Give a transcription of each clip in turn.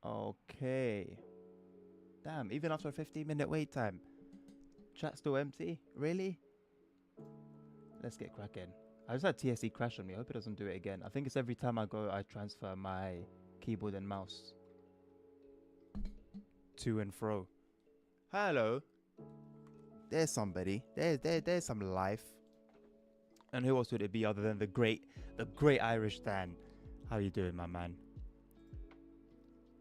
Okay. Damn, even after a 15-minute wait time. Chat still empty? Really? Let's get cracking. I just had TSE crash on me. I hope it doesn't do it again. I think it's every time I go, I transfer my keyboard and mouse to and fro. Hello. There's somebody. There's some life. And who else would it be other than the great Irish Dan? How you doing, my man?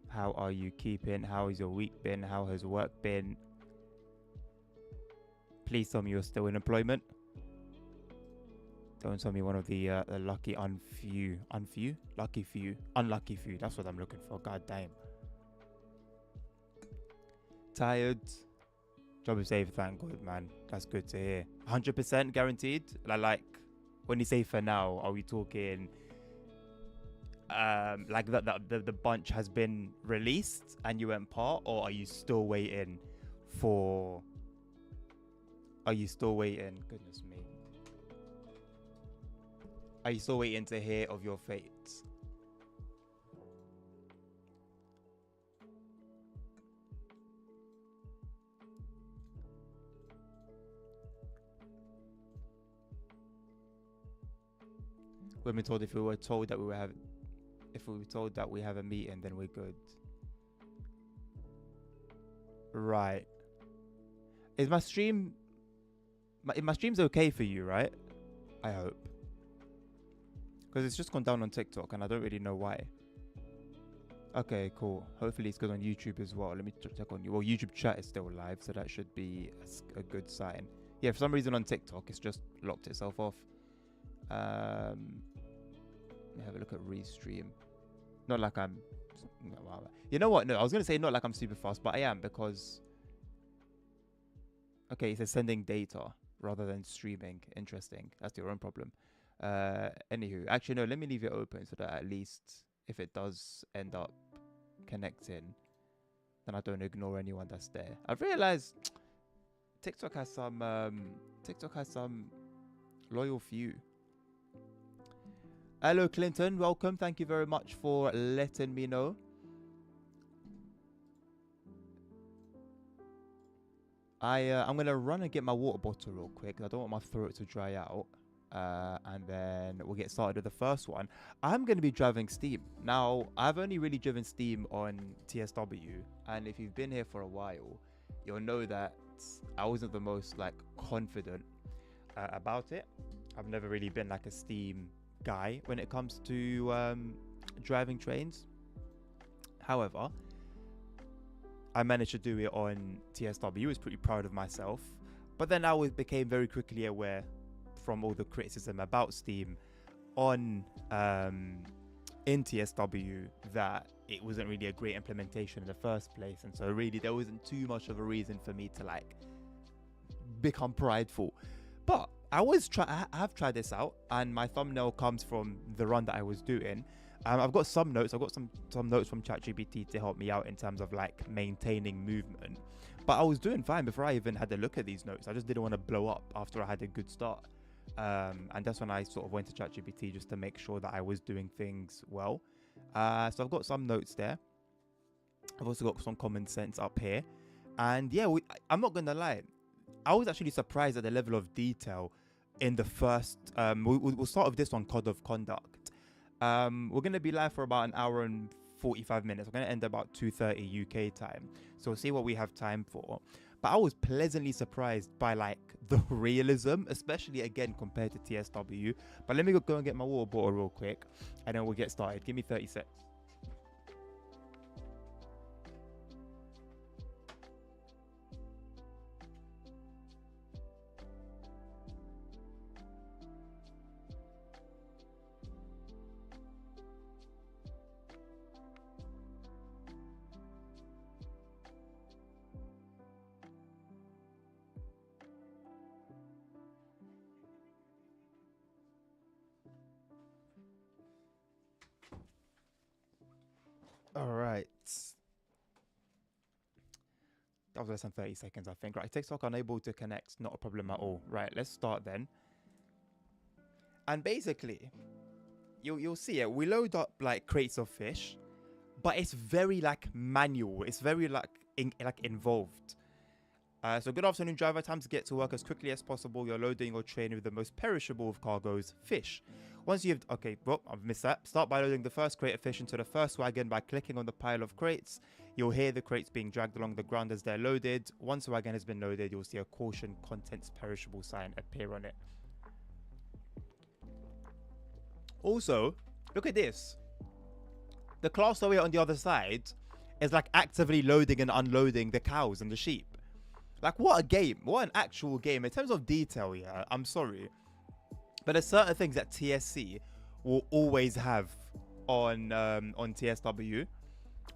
How are you keeping? How has your week been? How has work been? Please tell me you're still in employment. Don't tell me one of the lucky lucky few, unlucky few. That's what I'm looking for. God damn. Tired. Job is safe, thank God, man. That's good to hear. 100% guaranteed. Like when you say for now, are we talking like the bunch has been released and you went part, or are you still waiting for? Are you still waiting? Goodness me. Are you still waiting to hear of your fates? We've been told if we were told that we have a meeting, then we're good. Right. Is my stream's okay for you, right? I hope. Because it's just gone down on TikTok and I don't really know why. Okay, cool. Hopefully it's good on YouTube as well. Let me check on you. Well, YouTube chat is still live, so that should be a good sign. Yeah, for some reason on TikTok, it's just locked itself off. Let me have a look at restream. Not like I'm... You know what? No, I was going to say not like I'm super fast, but I am because... Okay, it says sending data rather than streaming. Interesting. That's your own problem. Anywho, actually, no, let me leave it open so that at least if it does end up connecting, then I don't ignore anyone that's there. I've realized TikTok has some loyal few. Hello, Clinton. Welcome. Thank you very much for letting me know. I'm gonna run and get my water bottle real quick. I don't want my throat to dry out. And then we'll get started with the first one. I'm going to be driving Steam. Now, I've only really driven Steam on TSW, and if you've been here for a while, you'll know that I wasn't the most confident about it. I've never really been like a Steam guy when it comes to driving trains. However, I managed to do it on TSW. I was pretty proud of myself, but then I became very quickly aware from all the criticism about Steam on in TSW that it wasn't really a great implementation in the first place, and so really there wasn't too much of a reason for me to become prideful. But I have tried this out, and my thumbnail comes from the run that I was doing. I've got some notes. I've got some notes from ChatGPT to help me out in terms of maintaining movement. But I was doing fine before I even had a look at these notes. I just didn't want to blow up after I had a good start. And that's when I sort of went to ChatGPT just to make sure that I was doing things well. So I've got some notes there. I've also got some common sense up here. And yeah, I'm not going to lie. I was actually surprised at the level of detail in the first... we'll start with this one, Code of Conduct. We're going to be live for about an hour and 45 minutes. We're going to end about 2:30 UK time. So we'll see what we have time for. But I was pleasantly surprised by the realism, especially again compared to TSW. But let me go and get my water bottle real quick, and then we'll get started. Give me 30 seconds. All right. That was less than 30 seconds, I think. Right, TikTok unable to connect, not a problem at all. Right, let's start then. And basically, you'll see it. We load up crates of fish, but it's very like manual. It's very like involved. So good afternoon, driver. Time to get to work as quickly as possible. You're loading or training with the most perishable of cargoes, fish. Once you've... Okay, well, I've missed that. Start by loading the first crate of fish into the first wagon by clicking on the pile of crates. You'll hear the crates being dragged along the ground as they're loaded. Once the wagon has been loaded, you'll see a caution contents perishable sign appear on it. Also, look at this. The class away on the other side is like actively loading and unloading the cows and the sheep. Like, what a game. What an actual game. In terms of detail, yeah, I'm sorry. But there's certain things that TSC will always have on TSW.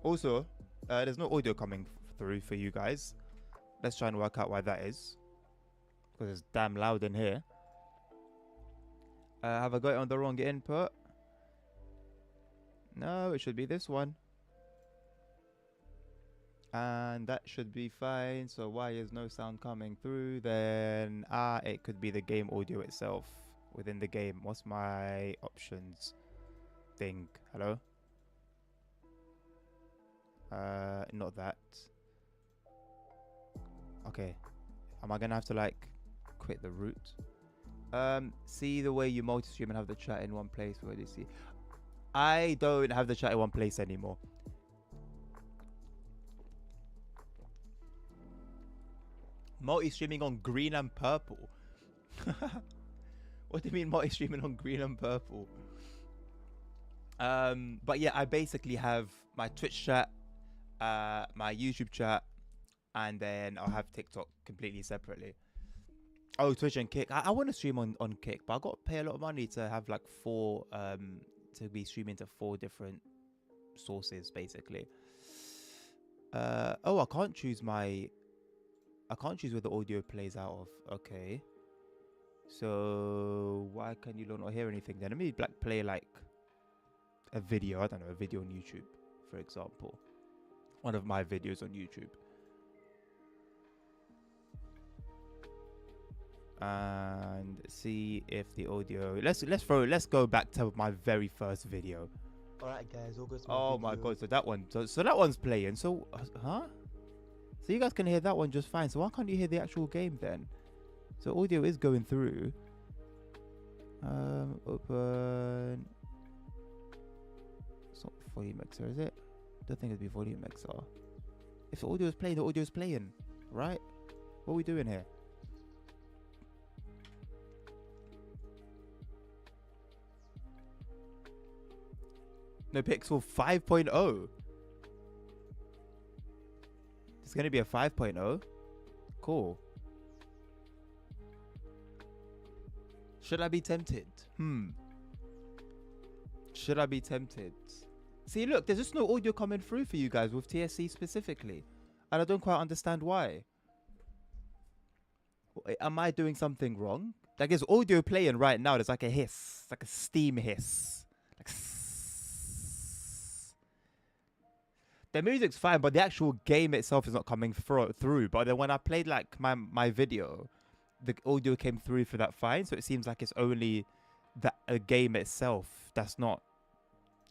Also, there's no audio coming through for you guys. Let's try and work out why that is. Because it's damn loud in here. Have I got it on the wrong input? No, it should be this one. And that should be fine. So why is no sound coming through? Then it could be the game audio itself within the game. What's my options thing? Hello? Not that. Okay. Am I gonna have to like quit the route? See the way you multi-stream and have the chat in one place. Where do you see? I don't have the chat in one place anymore. Multi-streaming on green and purple. What do you mean multi-streaming on green and purple? But yeah, I basically have my Twitch chat, my YouTube chat, and then I'll have TikTok completely separately. Oh, Twitch and Kick. I want to stream on Kick, but I got to pay a lot of money to have like to be streaming to 4 different sources basically. Oh, I can't choose where the audio plays out of. Okay. So why can you not hear anything then? Let me play like a video. I don't know, a video on YouTube, for example. One of my videos on YouTube. And see if the audio... Let's go back to my very first video. Alright guys, all good. Oh my god, so that one... So that one's playing. So, huh? So you guys can hear that one just fine. So why can't you hear the actual game then? So audio is going through. Open. It's not volume mixer, is it? Don't think it'd be volume mixer. If the audio is playing, the audio is playing, right? What are we doing here? No, Pixel 5.0. It's going to be a 5.0. Cool. Should I be tempted? Should I be tempted? See, look, there's just no audio coming through for you guys with TSC specifically. And I don't quite understand why. Am I doing something wrong? Like, there's audio playing right now. There's like a hiss. Like a steam hiss. Like... The music's fine, but the actual game itself is not coming through. But then when I played like my video, the audio came through for that fine. So it seems like it's only a game itself that's not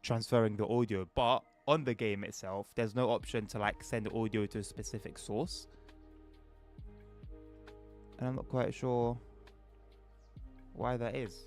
transferring the audio. But on the game itself, there's no option to like send the audio to a specific source. And I'm not quite sure why that is.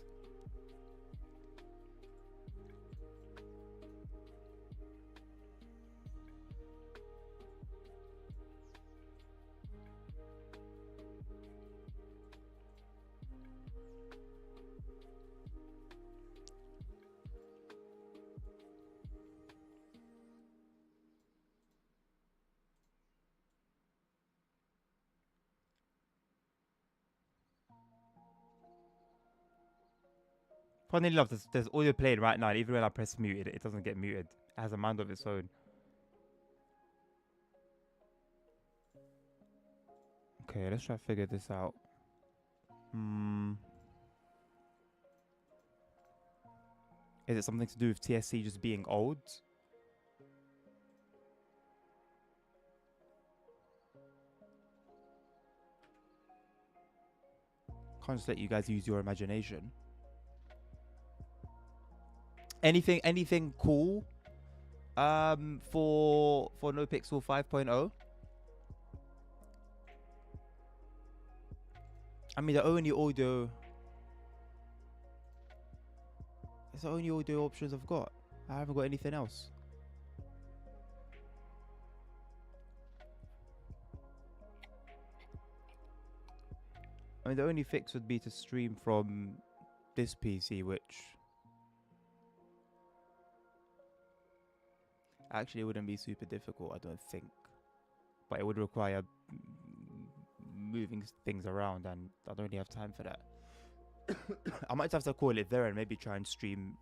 Funnily enough, there's audio playing right now. And even when I press mute, it doesn't get muted. It has a mind of its own. Okay, let's try to figure this out. Is it something to do with TSC just being old? Can't just let you guys use your imagination. Anything cool? For No Pixel 5.0. I mean, the only audio. It's the only audio options I've got. I haven't got anything else. I mean, the only fix would be to stream from this PC, which actually wouldn't be super difficult, I don't think. But it would require moving things around, and I don't really have time for that. I might have to call it there and maybe try and stream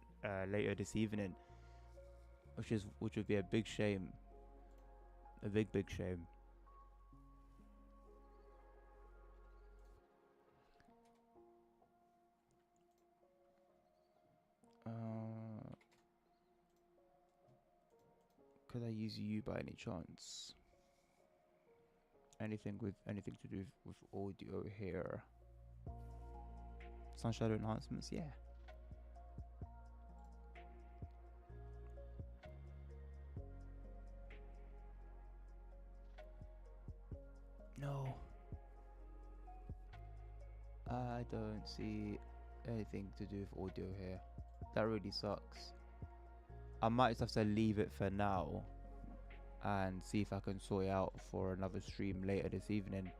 later this evening, which would be a big shame. A big shame. Could I use you by any chance? Anything to do with audio here? Sun shadow enhancements, yeah. No. I don't see anything to do with audio here. That really sucks. I might just have to leave it for now and see if I can sort it out for another stream later this evening,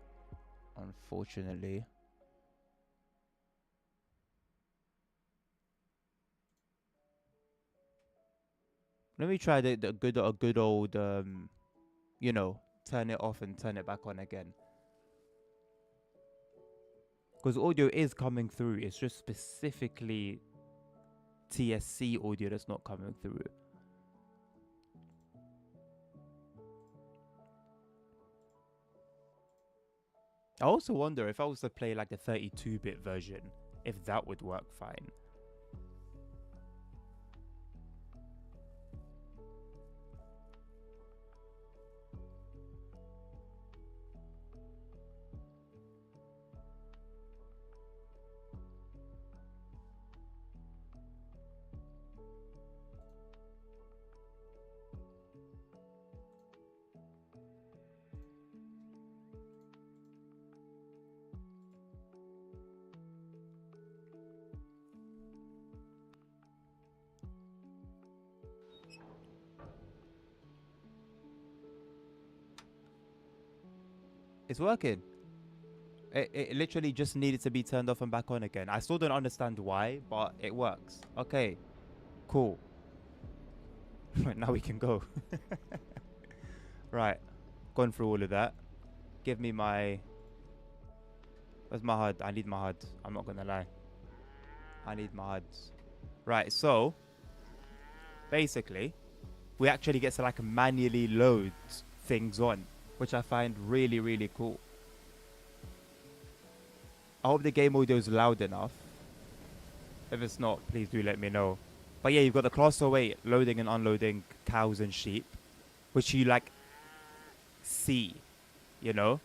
unfortunately. Let me try the good old you know, turn it off and turn it back on again. Because audio is coming through, it's just specifically TSC audio that's not coming through. I also wonder if I was to play like the 32-bit version, if that would work fine. It's working. It literally just needed to be turned off and back on again. I still don't understand why, but it works. Okay, cool. Now we can go. Right, gone through all of that. Give me my... Where's my HUD? I need my HUD. I'm not gonna lie. I need my HUD. Right, so... Basically, we actually get to like manually load things on, which I find really, really cool. I hope the game audio is loud enough. If it's not, please do let me know. But yeah, you've got the class 08 loading and unloading cows and sheep, which you like see, you know.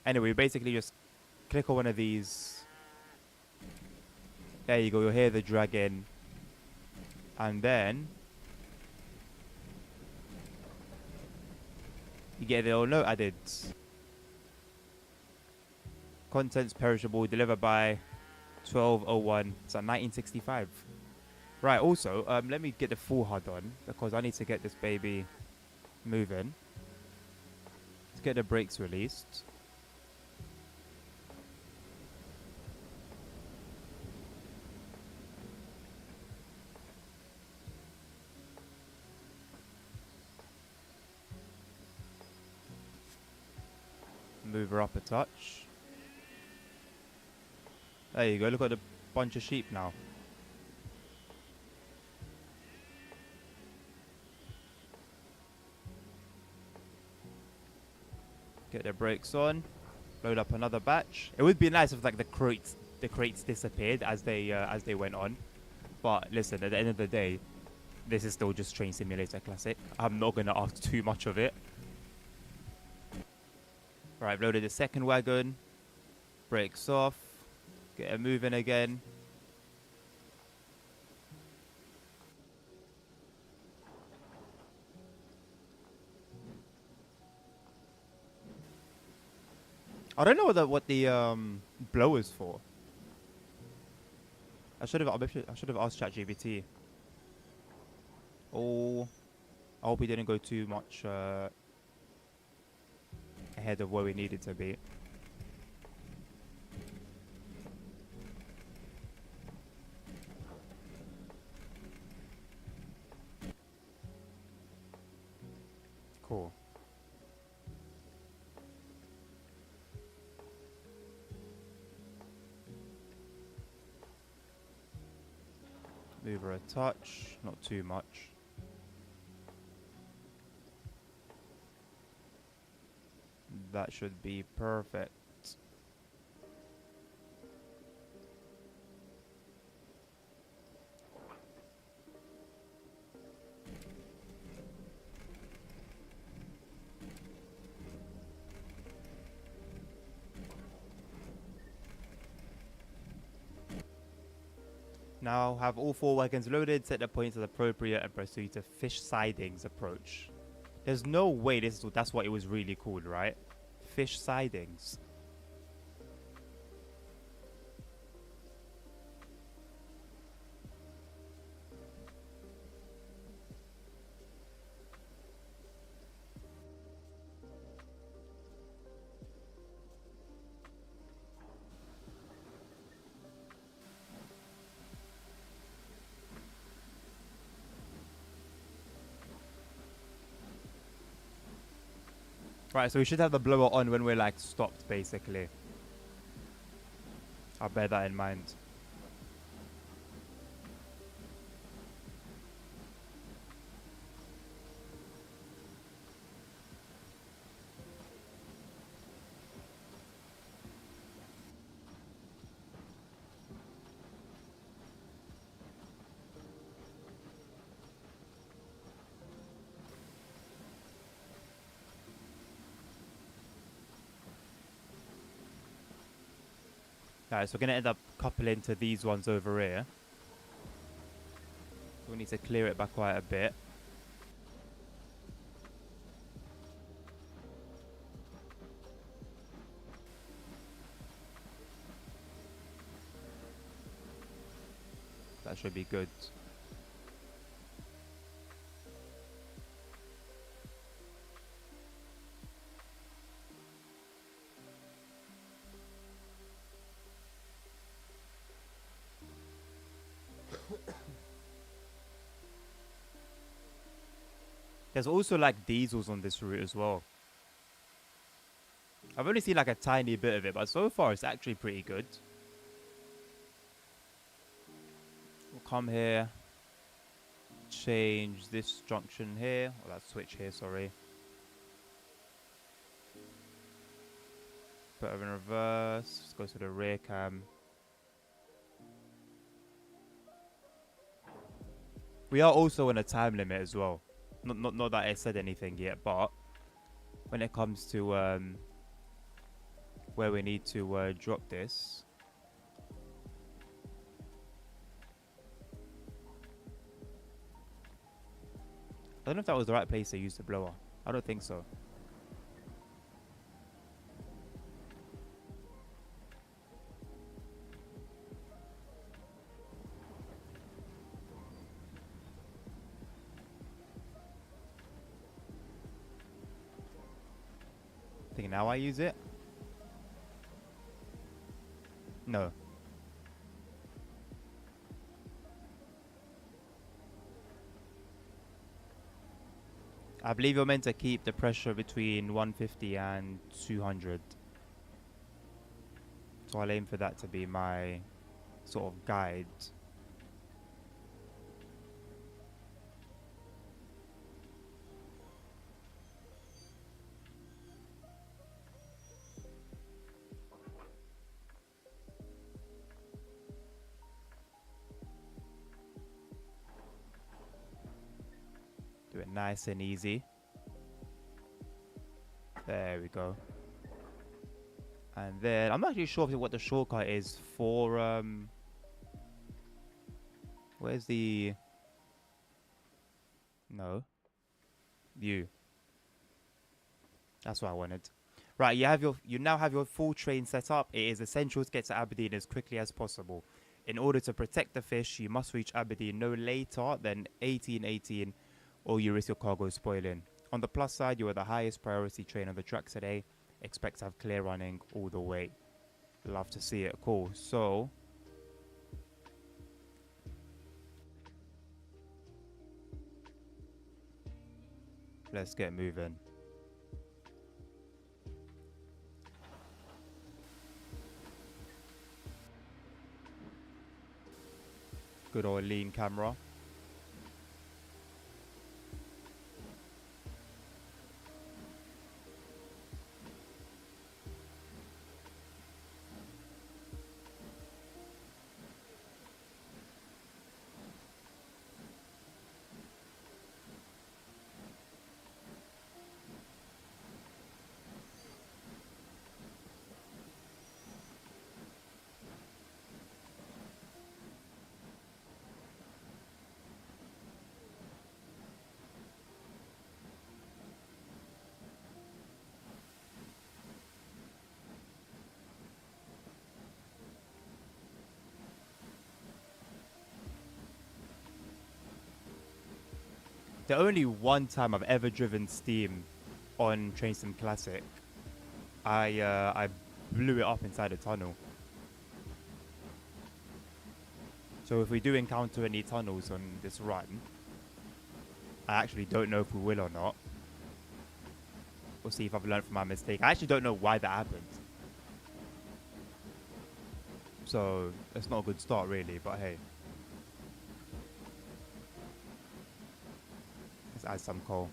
Anyway, basically just click on one of these. There you go. You'll hear the dragon, and then you get the little note added. Contents perishable, delivered by 12:01. It's at 1965. Right, also, let me get the full HUD on, because I need to get this baby moving. Let's get the brakes released. Move her up a touch. There you go, look at the bunch of sheep now. Get the brakes on. Load up another batch. It would be nice if like the crates disappeared as they went on. But listen, at the end of the day, this is still just Train Simulator Classic. I'm not gonna ask too much of it. Right, I've loaded the second wagon. Brakes off. Get it moving again. I don't know what the blower's for. I should have asked ChatGPT. Oh, I hope we didn't go too much ahead of where we needed to be. Cool. Move her a touch, not too much. That should be perfect. Now have all 4 wagons loaded, set the points as appropriate, and proceed to fish sidings approach. There's no way that's what it was really called, right? Fish sidings. Right, so we should have the blower on when we're like stopped, basically. I'll bear that in mind. Alright, so we're gonna end up coupling to these ones over here. We need to clear it back quite a bit. That should be good. There's also like diesels on this route as well. I've only seen like a tiny bit of it, but so far it's actually pretty good. We'll come here, change this junction here, or that switch here, sorry. Put it in reverse, let's go to the rear cam. We are also on a time limit as well. Not that I said anything yet, but when it comes to where we need to drop this. I don't know if that was the right place to use the blower. I don't think so. I think now I use it. No. I believe you're meant to keep the pressure between 150 and 200. So I'll aim for that to be my sort of guide. Do it nice and easy. There we go. And then I'm not actually sure what the shortcut is for where's the view? That's what I wanted. Right, you now have your full train set up. It is essential to get to Aberdeen as quickly as possible. In order to protect the fish, you must reach Aberdeen no later than 18:18, or you risk your cargo spoiling. On the plus side, you are the highest priority train on the track today. Expect to have clear running all the way. Love to see it. Cool. So let's get moving. Good old lean camera. The only one time I've ever driven Steam on Train Sim Classic, I blew it up inside a tunnel. So if we do encounter any tunnels on this run, I actually don't know if we will or not. We'll see if I've learned from my mistake. I actually don't know why that happened. So it's not a good start really, but hey. Let's add some coal.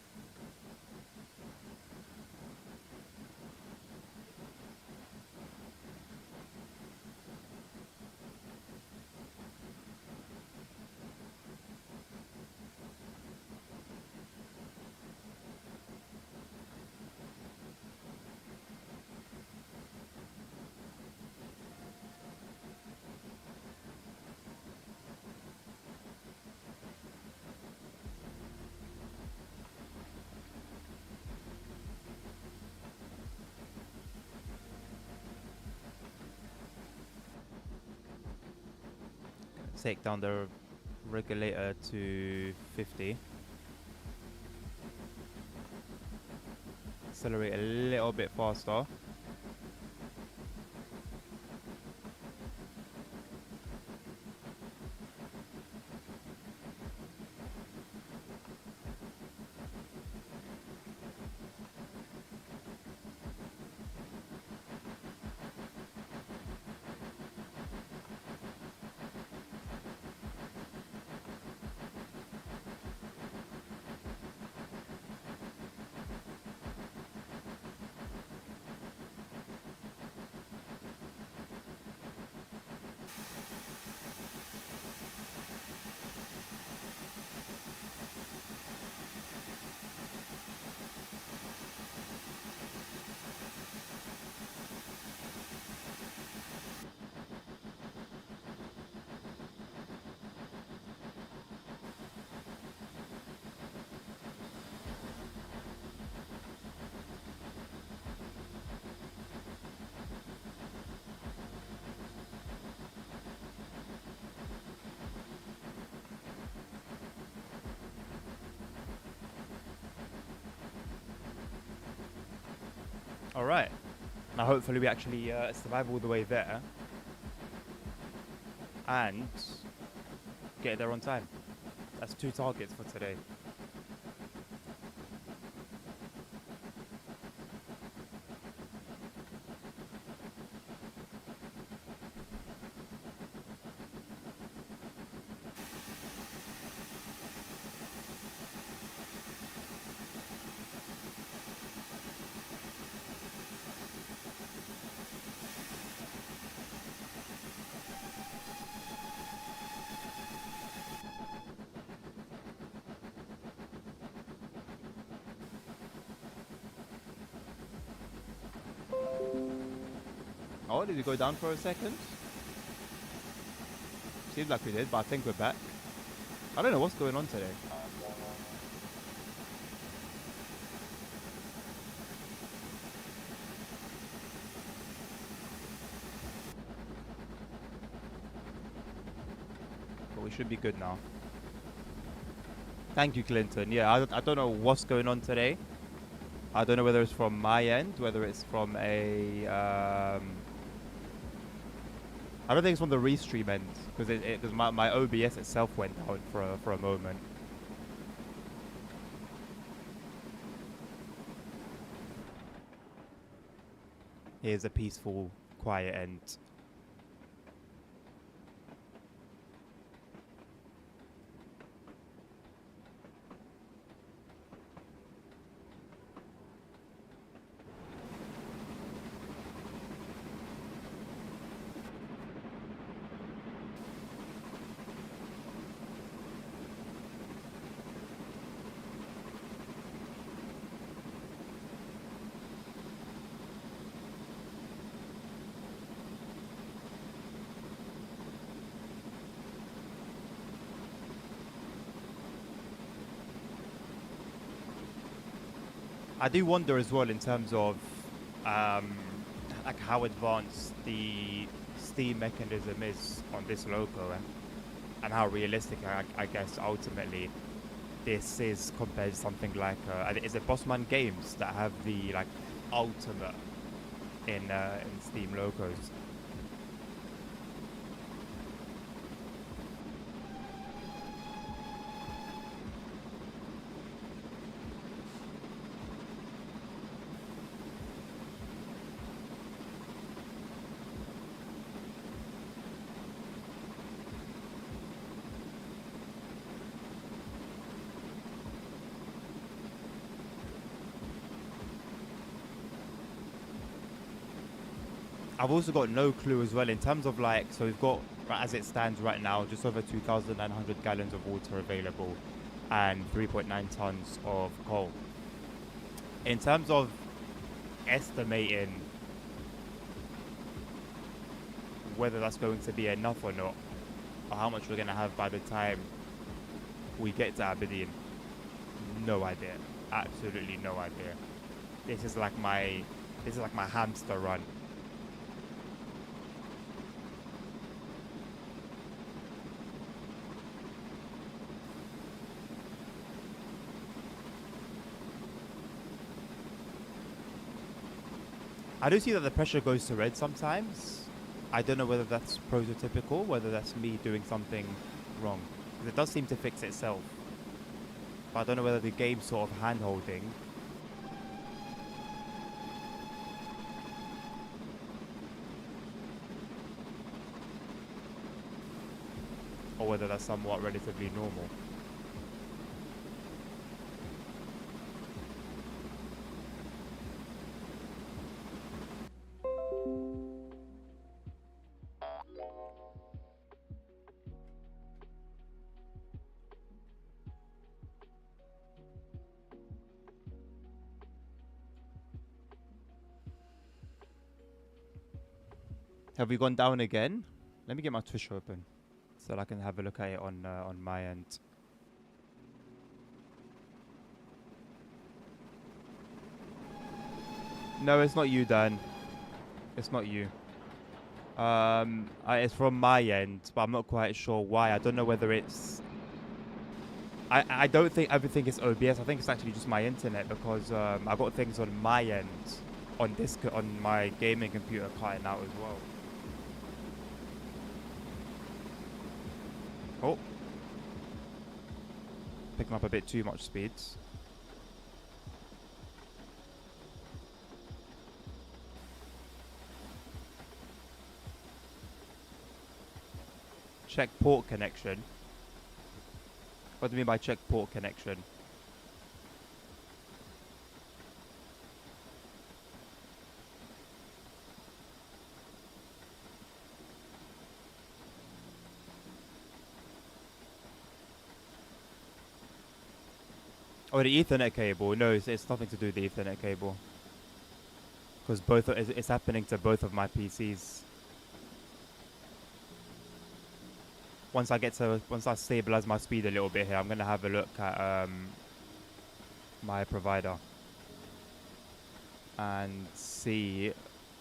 Take down the regulator to 50. Accelerate a little bit faster. Alright. Now hopefully we actually survive all the way there. And get there on time. That's 2 targets for today. Oh, did we go down for a second? Seems like we did, but I think we're back. I don't know what's going on today. we should be good now. Thank you, Clinton. Yeah, I don't know what's going on today. I don't know whether it's from my end, whether it's from a I don't think it's from the restream end because because my OBS itself went down for a moment. Here's a peaceful, quiet end. I do wonder as well in terms of um, like how advanced the Steam mechanism is on this logo and how realistic I guess ultimately this is compared to something like is it Bossman Games that have the like ultimate in Steam logos. I've also got no clue as well in terms of like, so we've got, as it stands right now, just over 2,900 gallons of water available and 3.9 tons of coal. In terms of estimating whether that's going to be enough or not, or how much we're going to have by the time we get to Aberdeen, no idea. Absolutely no idea. This is like my hamster run. I do see that the pressure goes to red sometimes. I don't know whether that's prototypical, whether that's me doing something wrong. Because it does seem to fix itself. But I don't know whether the game's sort of hand-holding. Or whether that's somewhat relatively normal. Have we gone down again? Let me get my Twitch open so that I can have a look at it on my end. No, it's not you, Dan. It's not you. It's from my end, but I'm not quite sure why. I don't know whether it's. I don't think everything is OBS. I think it's actually just my internet because I got things on my end on my gaming computer cutting out as well. Oh. Picking up a bit too much speed. Check port connection. What do you mean by check port connection? Oh, the Ethernet cable. No, it's nothing to do with the Ethernet cable. Because it's happening to both of my PCs. Once I stabilize my speed a little bit here, I'm gonna have a look at my provider and see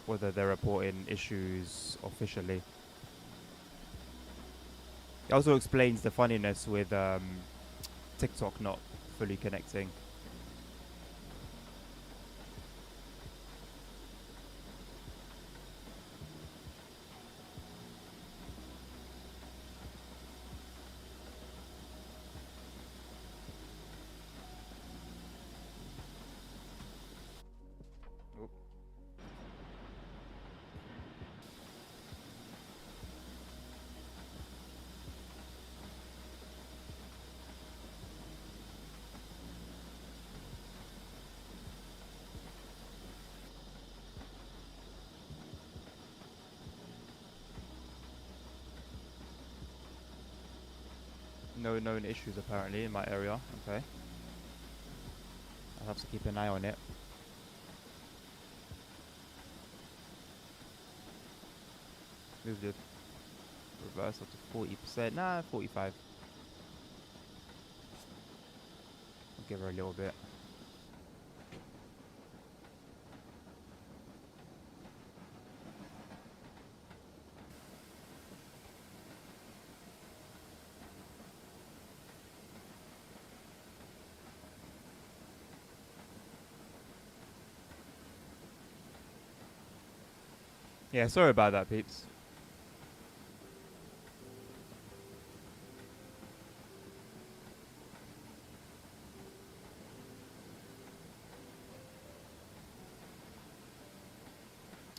whether they're reporting issues officially. It also explains the funniness with TikTok not fully connecting. Oop. No known issues apparently in my area. Okay. I'll have to keep an eye on it. Move the reverse up to 40%. Nah, 45. I'll give her a little bit. Yeah, sorry about that, peeps.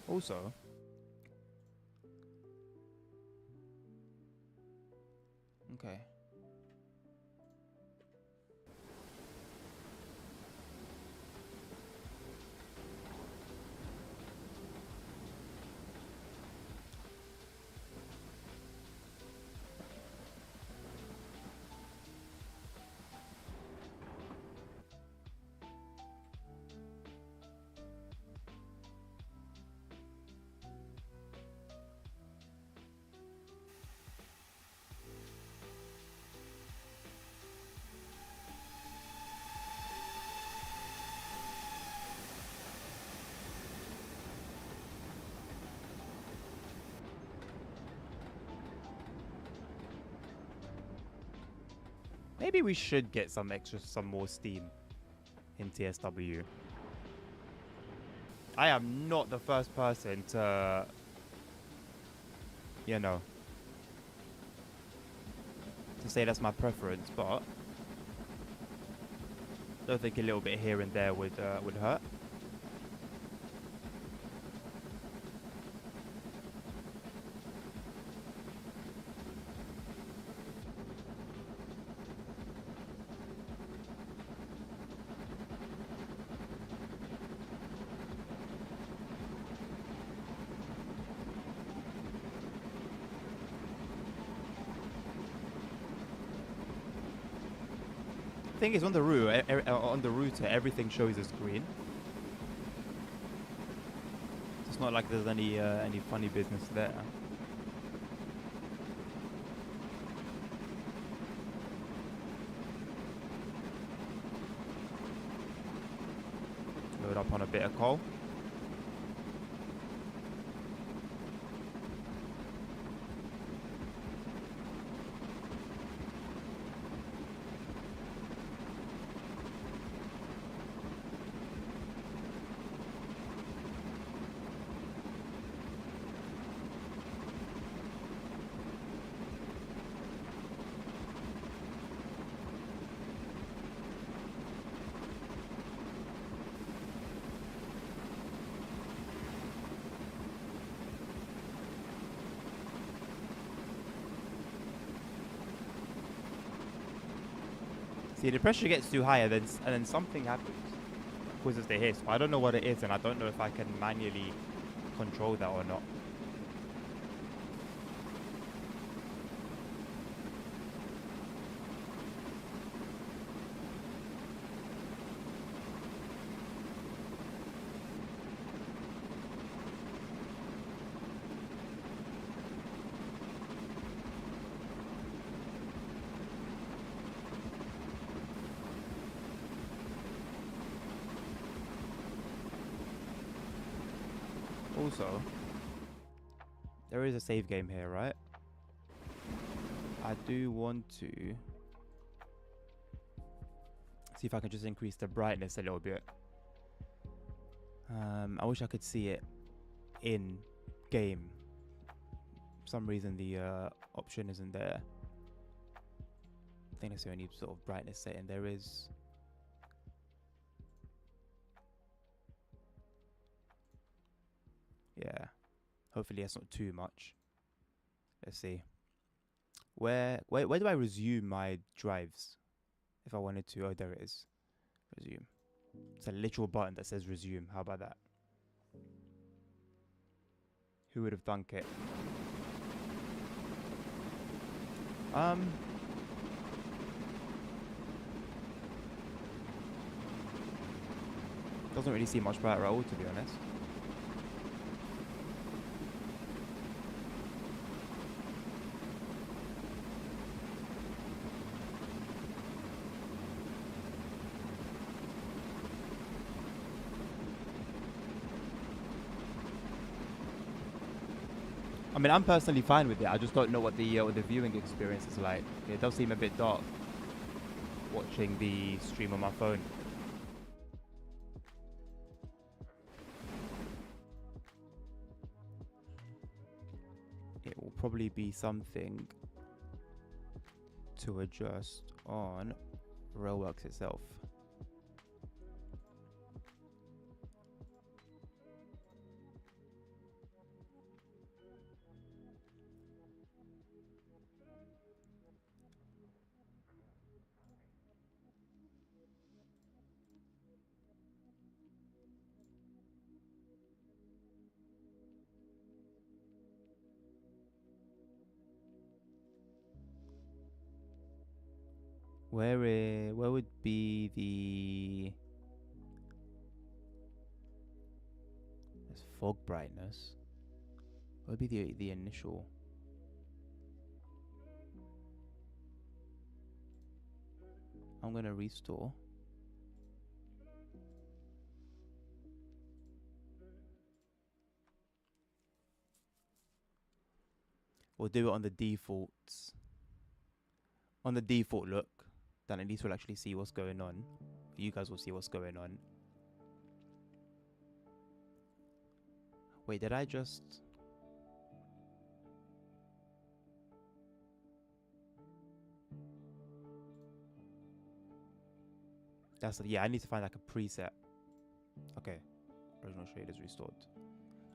Also, okay. Maybe we should get some more steam in TSW. I am not the first person to, you know, to say that's my preference, but I don't think a little bit here and there would hurt. Thing is, on the router, everything shows as green. It's not like there's any funny business there. Load up on a bit of coal. See, the pressure gets too high, and then something happens, causes the hiss. I don't know what it is, and I don't know if I can manually control that or not. Also, there is a save game here, right? I do want to see if I can just increase the brightness a little bit. I wish I could see it in game. For some reason the option isn't there. I think that's the only sort of brightness setting there is. Yeah, hopefully that's not too much. Let's see. Where do I resume my drives if I wanted to? Oh, there it is. Resume. It's a literal button that says resume. How about that? Who would have thunk it? Doesn't really seem much brighter at all, to be honest. I mean, I'm personally fine with it. I just don't know what the viewing experience is like. It does seem a bit dark watching the stream on my phone. It will probably be something to adjust on Railworks itself. Where would be the there's fog brightness? What would be the initial? I'm gonna restore. We'll do it on the defaults. On the default look. Then at least we'll actually see what's going on. You guys will see what's going on. Wait, did I just... That's yeah, I need to find like a preset. Okay. Original shaders restored.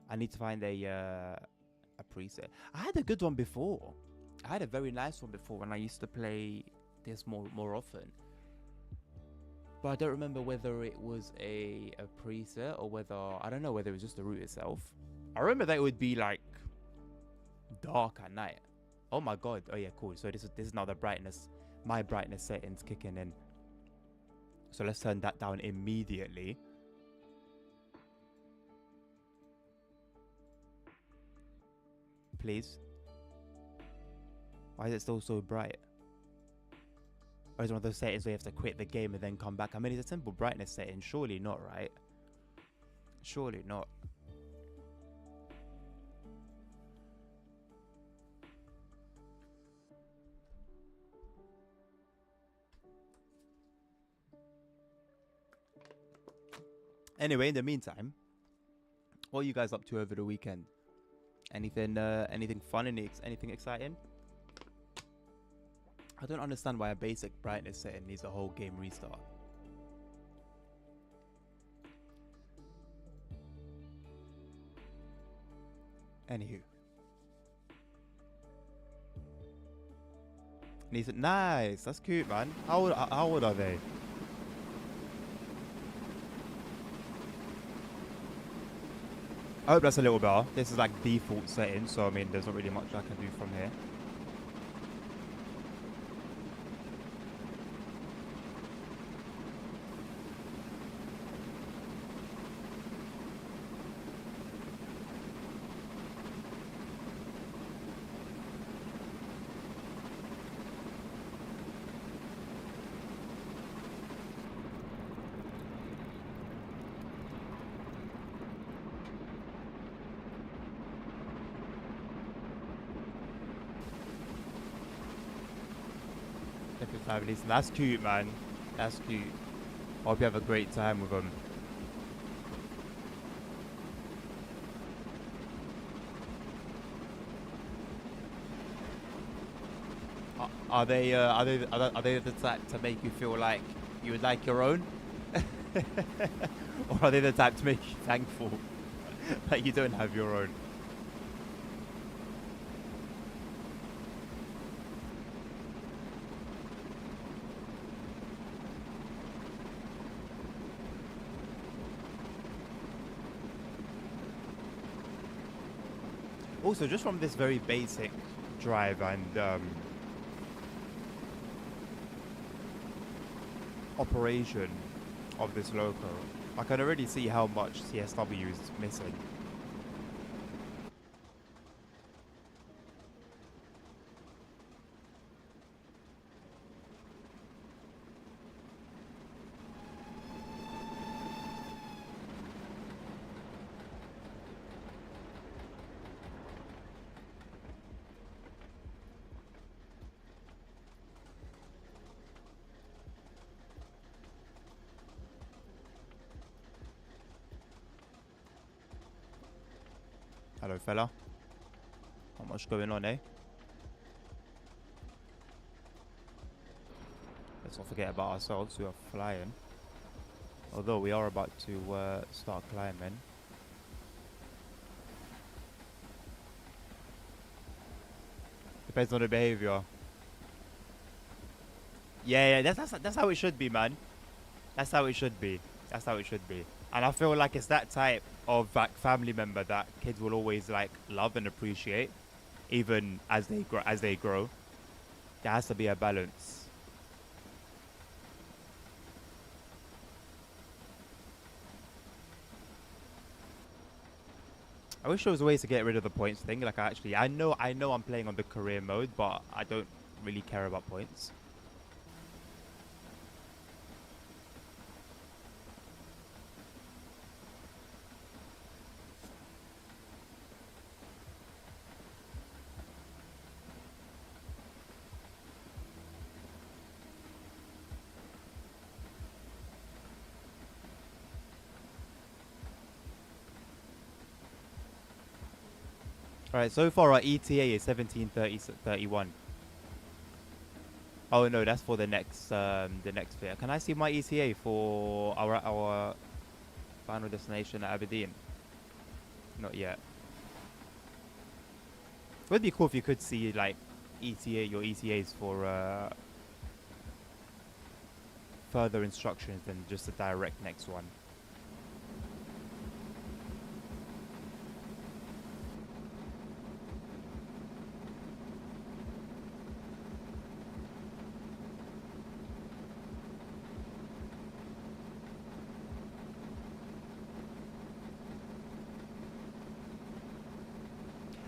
I need to find a preset. I had a good one before. I had a very nice one before when I used to play this more often, but I don't remember whether it was a preset or whether I don't know whether it was just the route itself. I remember that it would be like dark at night. Oh my god! Oh yeah, cool. So this is now the brightness, my brightness settings kicking in. So let's turn that down immediately. Please. Why is it still so bright? Or is it one of those settings where you have to quit the game and then come back? I mean, it's a simple brightness setting. Surely not, right? Surely not. Anyway, in the meantime, what are you guys up to over the weekend? Anything fun? Anything exciting? I don't understand why a basic brightness setting needs a whole game restart. Anywho. Nice, that's cute, man. How old are they? I hope that's a little better. This is like default setting, so I mean there's not really much I can do from here. Good families. That's cute, man. That's cute. I hope you have a great time with them. Are they the type to make you feel like you would like your own, or are they the type to make you thankful that you don't have your own? Also, just from this very basic drive and operation of this loco, I can already see how much CSW is missing. Hello, fella. Not much going on, eh? Let's not forget about ourselves. We are flying. Although we are about to start climbing. Depends on the behavior. Yeah, that's how it should be, man. That's how it should be. That's how it should be. And I feel like it's that type of like family member that kids will always like love and appreciate, even as they grow. As they grow, there has to be a balance. I wish there was ways to get rid of the points thing. Like I know I'm playing on the career mode, but I don't really care about points. Alright, so far our ETA is 17:30:31. Oh no, that's for the next fair. Can I see my ETA for our final destination at Aberdeen? Not yet. It would be cool if you could see like your ETAs for further instructions than just the direct next one.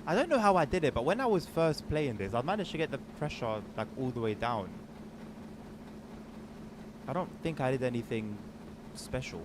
I don't know how I did it, but when I was first playing this, I managed to get the pressure like all the way down. I don't think I did anything special.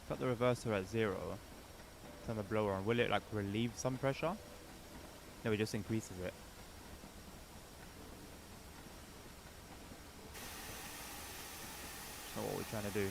Got the reverser at 0. Turn the blower on. Will it like relieve some pressure? No, it just increases it. That's not what we're trying to do.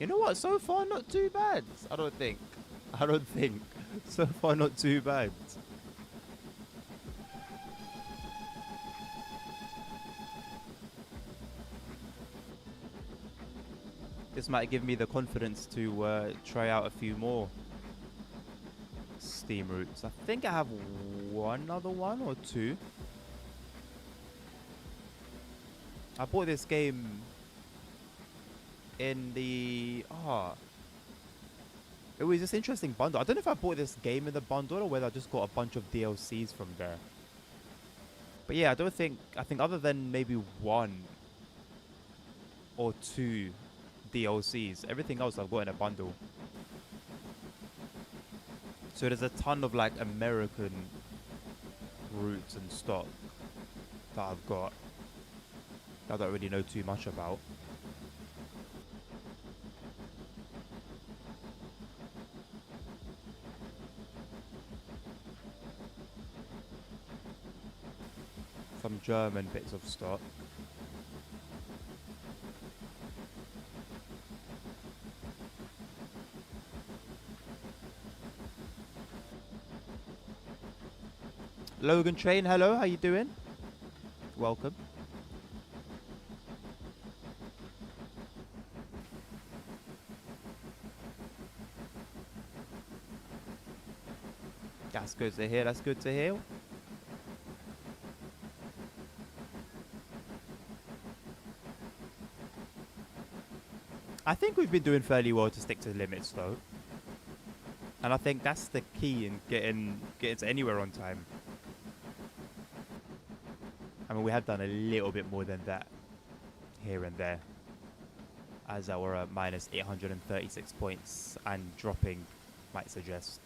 You know what? So far, not too bad. I don't think. I don't think. So far, not too bad. This might give me the confidence to try out a few more Steam routes. I think I have one other one or two. I bought this game in the... It was this interesting bundle. I don't know if I bought this game in the bundle or whether I just got a bunch of DLCs from there. But yeah, I think other than maybe one or two DLCs, everything else I've got in a bundle. So there's a ton of like American routes and stock that I've got that I don't really know too much about. Some German bits of stock. Logan Train, hello, how you doing? Welcome. That's good to hear, that's good to hear. I think we've been doing fairly well to stick to the limits though. And I think that's the key in getting to anywhere on time. I mean, we have done a little bit more than that here and there, as our minus 836 points and dropping might suggest.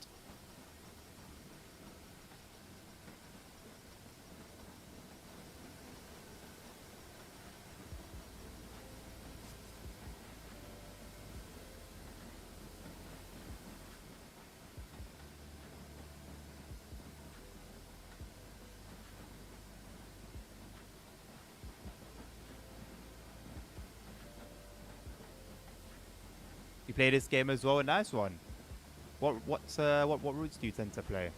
You play this game as well? A nice one. What routes do you tend to play?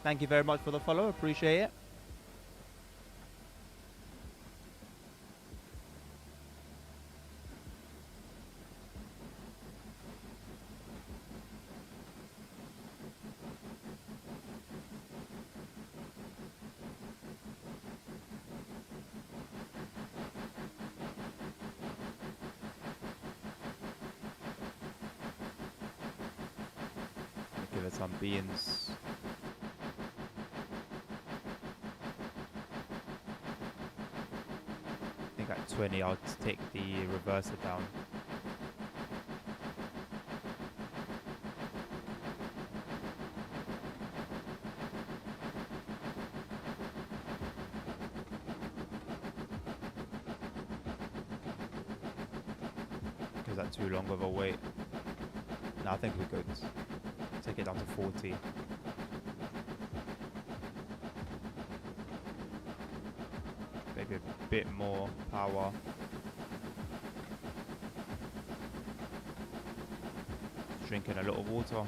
Thank you very much for the follow. Appreciate it. Give it some beans. I think at 20 I'll take the reverser down. Is that too long of a wait? No, I think we're good. Take it down to 40. Maybe a bit more power. Drinking a lot of water.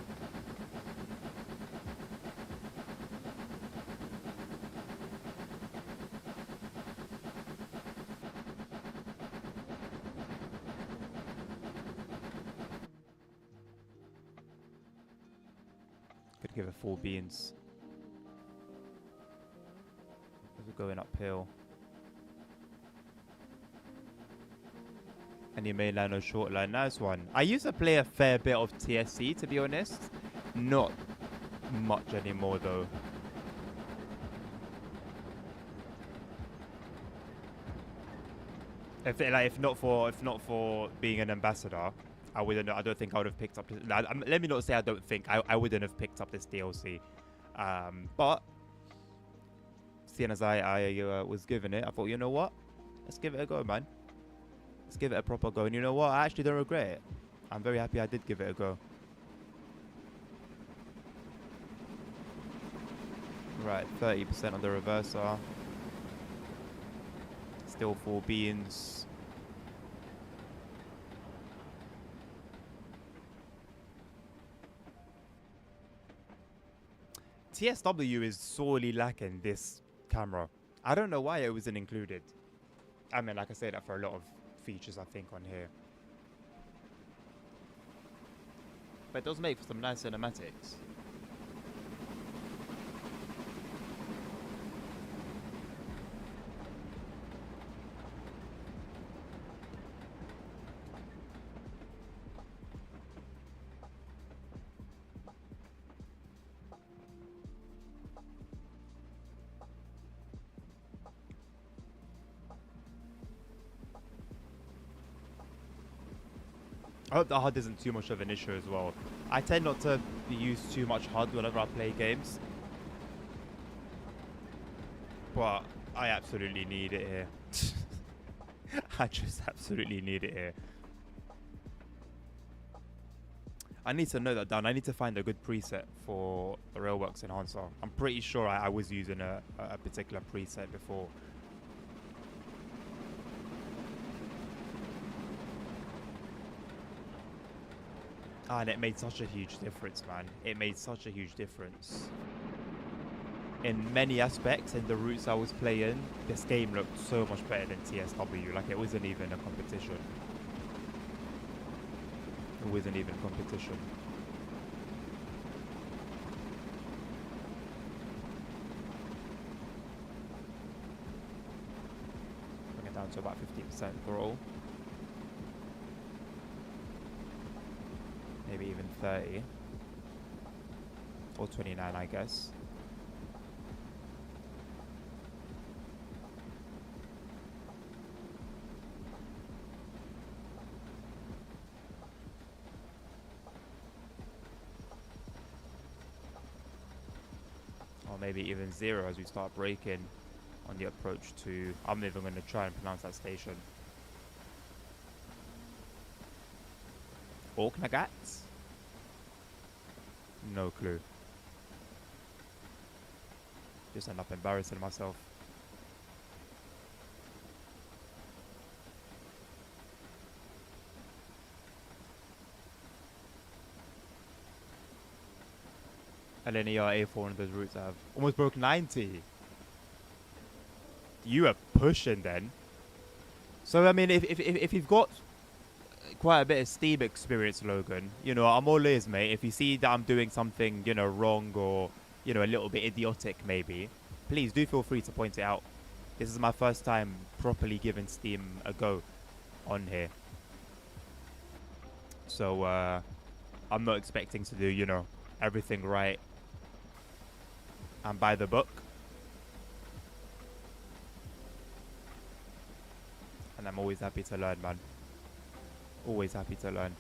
Could give it 4 beans. We're going uphill. Any main line or short line? Nice one. I used to play a fair bit of TSC, to be honest. Not much anymore though. If not for being an ambassador, I wouldn't. I don't think I would have picked up this. Let me not say I don't think. I wouldn't have picked up this DLC. But seeing as I was given it, I thought, you know what? Let's give it a go, man. Let's give it a proper go. And you know what? I actually don't regret it. I'm very happy I did give it a go. Right, 30% on the reverser. It's Still 4 beans. TSW is sorely lacking this camera. I don't know why it wasn't included. I mean, like I say that for a lot of features, I think, on here. But it does make for some nice cinematics. I hope the HUD isn't too much of an issue as well. I tend not to use too much HUD whenever I play games. But I absolutely need it here. I just absolutely need it here. I need to note that down. I need to find a good preset for the Railworks Enhancer. I'm pretty sure I was using a particular preset before. And it made such a huge difference, man. It made such a huge difference. In many aspects, in the routes I was playing, this game looked so much better than TSW. Like, it wasn't even a competition. It wasn't even a competition. Bring it down to about 50% throttle. Maybe even 30. Or 29, I guess. Or maybe even 0 as we start braking on the approach to... I'm even going to try and pronounce that station. Orknagat? No clue. Just end up embarrassing myself. And then A4 one of those routes I have almost broke 90. You are pushing then. So I mean, if you've got quite a bit of Steam experience, Logan, you know, I'm all ears, mate. If you see that I'm doing something, you know, wrong or, you know, a little bit idiotic maybe, please do feel free to point it out. This is my first time properly giving Steam a go on here. So I'm not expecting to do, you know, everything right and by the book. And I'm always happy to learn, man. Always happy to learn.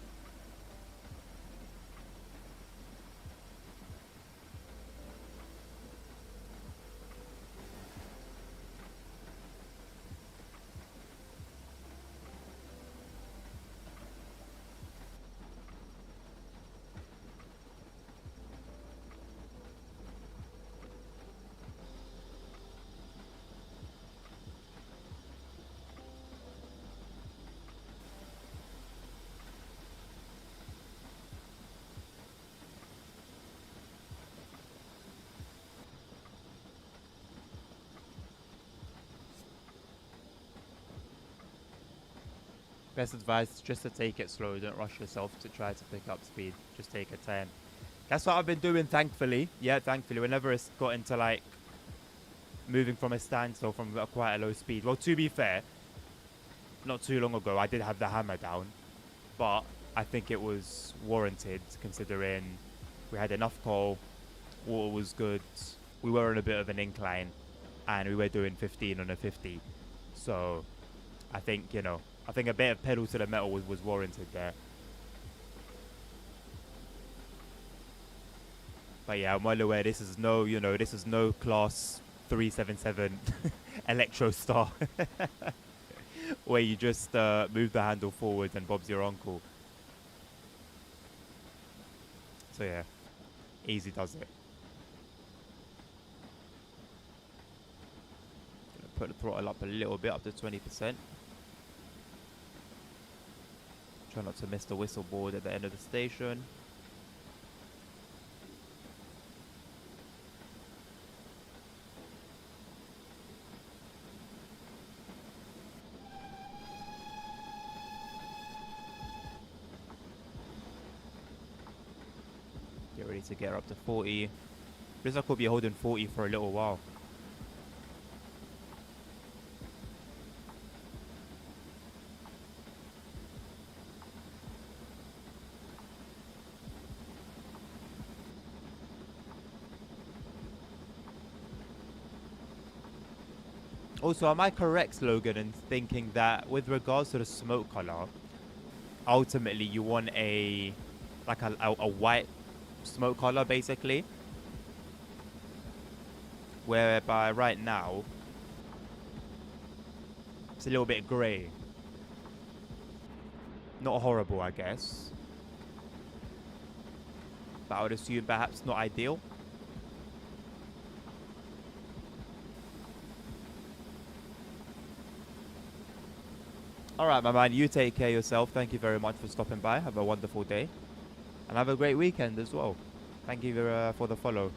Best advice, just to take it slow. Don't rush yourself to try to pick up speed. Just take a turn. That's what I've been doing, thankfully. Yeah, thankfully. Whenever it's got into, like, moving from a standstill from quite a low speed. Well, to be fair, not too long ago, I did have the hammer down. But I think it was warranted, considering we had enough coal, water was good, we were on a bit of an incline, and we were doing 15 on a 50. So, I think, you know, I think a bit of pedal to the metal was warranted there. But yeah, I'm well aware this is no, you know, this is no class 377 Electro Star where you just move the handle forward and Bob's your uncle. So yeah, easy does it. put the throttle up a little bit, up to 20%. Try not to miss the whistle board at the end of the station. Get ready to get up to 40. Looks like we'll be holding 40 for a little while. Also, am I correct, Logan, in thinking that with regards to the smoke color, ultimately you want a white smoke color, basically, whereby right now it's a little bit grey. Not horrible, I guess, but I would assume perhaps not ideal. Alright, my man, you take care of yourself. Thank you very much for stopping by. Have a wonderful day. And have a great weekend as well. Thank you for the follow.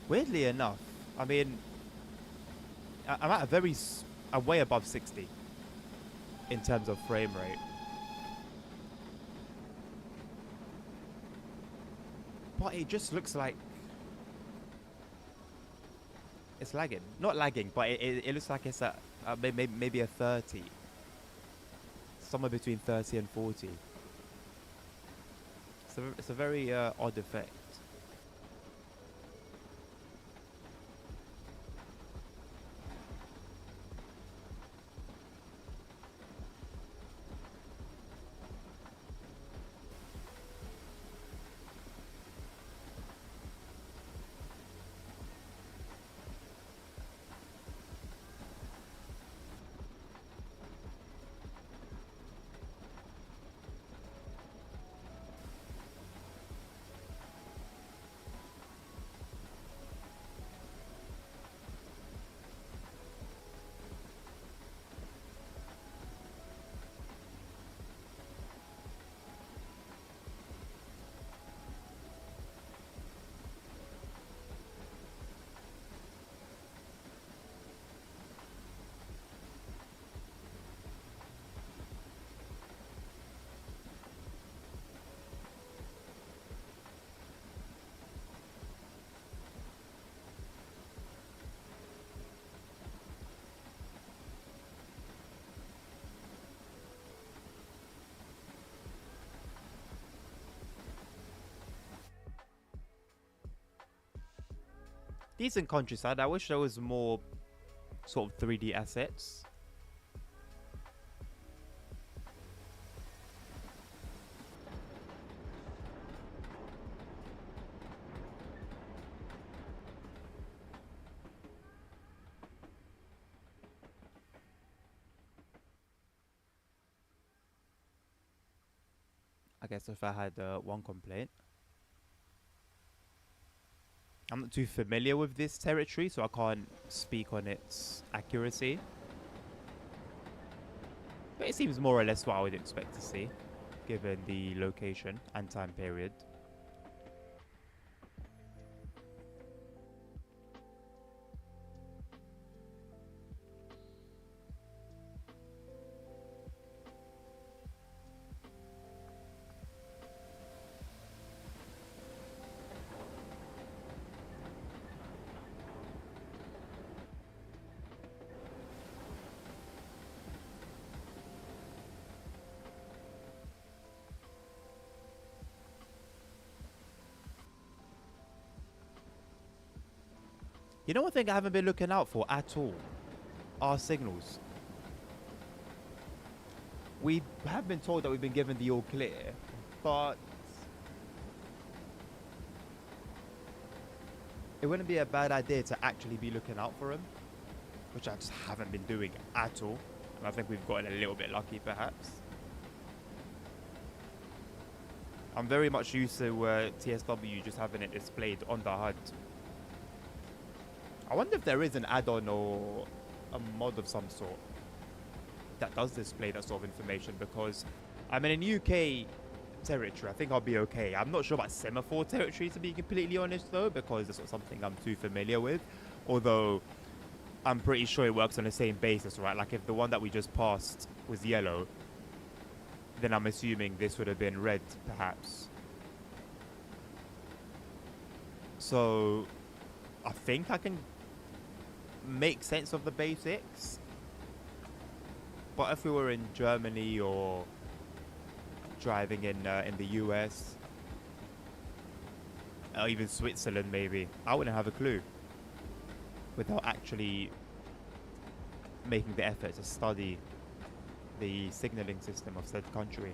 Weirdly enough, I mean, I'm at I'm way above 60 in terms of frame rate. But it just looks like it's lagging. Not lagging, but it looks like it's at maybe a 30. Somewhere between 30 and 40. It's a very odd effect. Decent countryside. I wish there was more sort of 3D assets. I guess if I had one complaint. I'm not too familiar with this territory, so I can't speak on its accuracy. But it seems more or less what I would expect to see, given the location and time period. You know one thing I haven't been looking out for at all? Are signals. We have been told that we've been given the all clear, but it wouldn't be a bad idea to actually be looking out for them. which I just haven't been doing at all. And I think we've gotten a little bit lucky, perhaps. I'm very much used to TSW just having it displayed on the HUD. I wonder if there is an add-on or a mod of some sort that does display that sort of information, because I'm in a UK territory. I think I'll be okay. I'm not sure about semaphore territory, to be completely honest, though, because it's not something I'm too familiar with. Although I'm pretty sure it works on the same basis, right? Like if the one that we just passed was yellow, then I'm assuming this would have been red, perhaps. So I think I can make sense of the basics. But if we were in Germany or driving in the US, or even Switzerland maybe, I wouldn't have a clue without actually making the effort to study the signaling system of said country.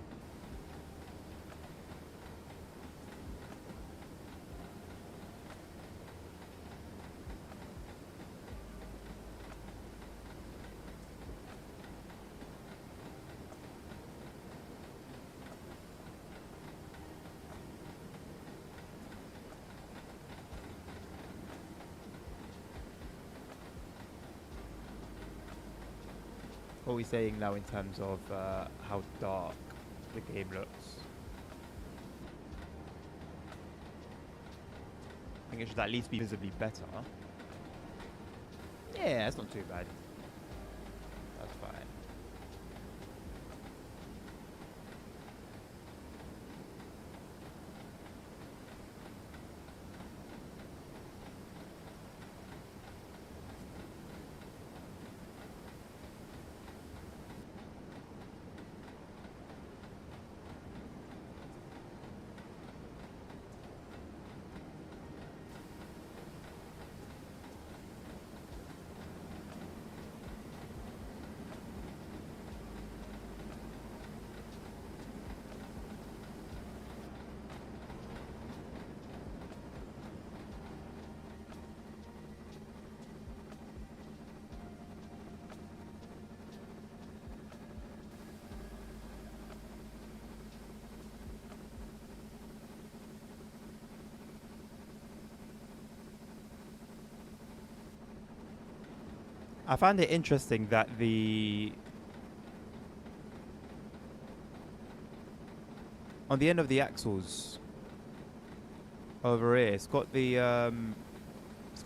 What are we saying now in terms of how dark the game looks? I think it should at least be visibly better. Yeah, that's not too bad. That's fine. I found it interesting that on the end of the axles over here, it's got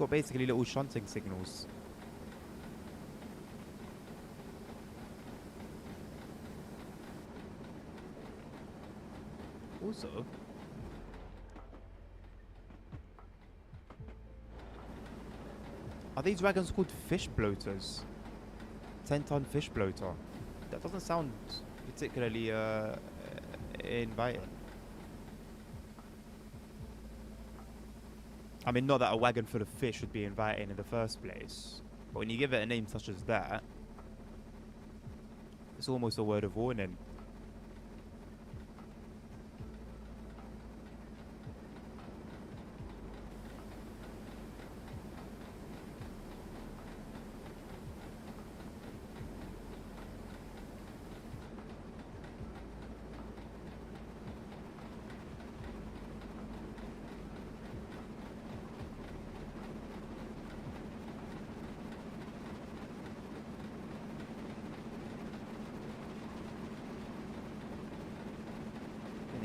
basically little shunting signals. Also, are these wagons called fish bloaters? 10-ton fish bloater. That doesn't sound particularly inviting. I mean, not that a wagon full of fish would be inviting in the first place, but when you give it a name such as that, it's almost a word of warning.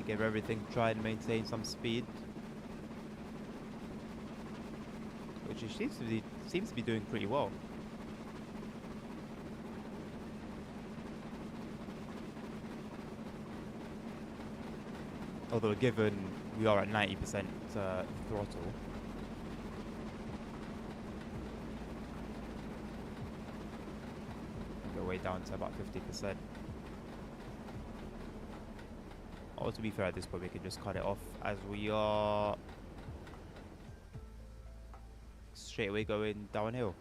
Give everything, try and maintain some speed, which it seems to be doing pretty well. Although given we are at 90% throttle, we're way down to about 50%. Or to be fair, at this point we can just cut it off as we are straight away going downhill.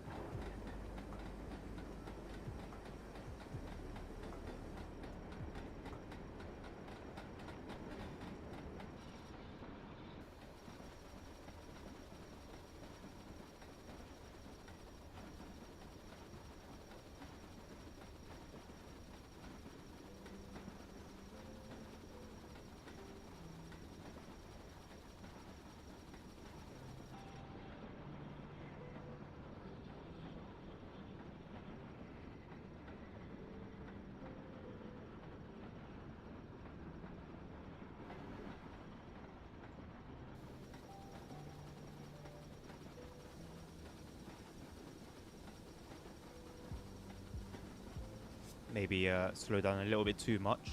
maybe slow down a little bit too much.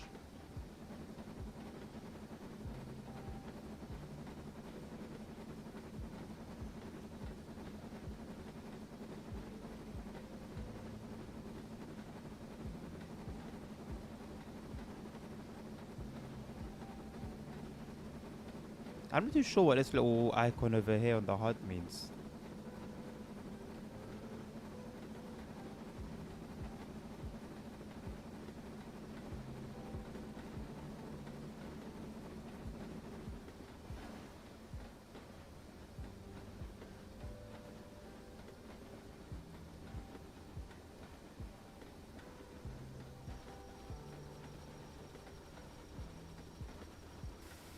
I'm not too sure what this little icon over here on the HUD means.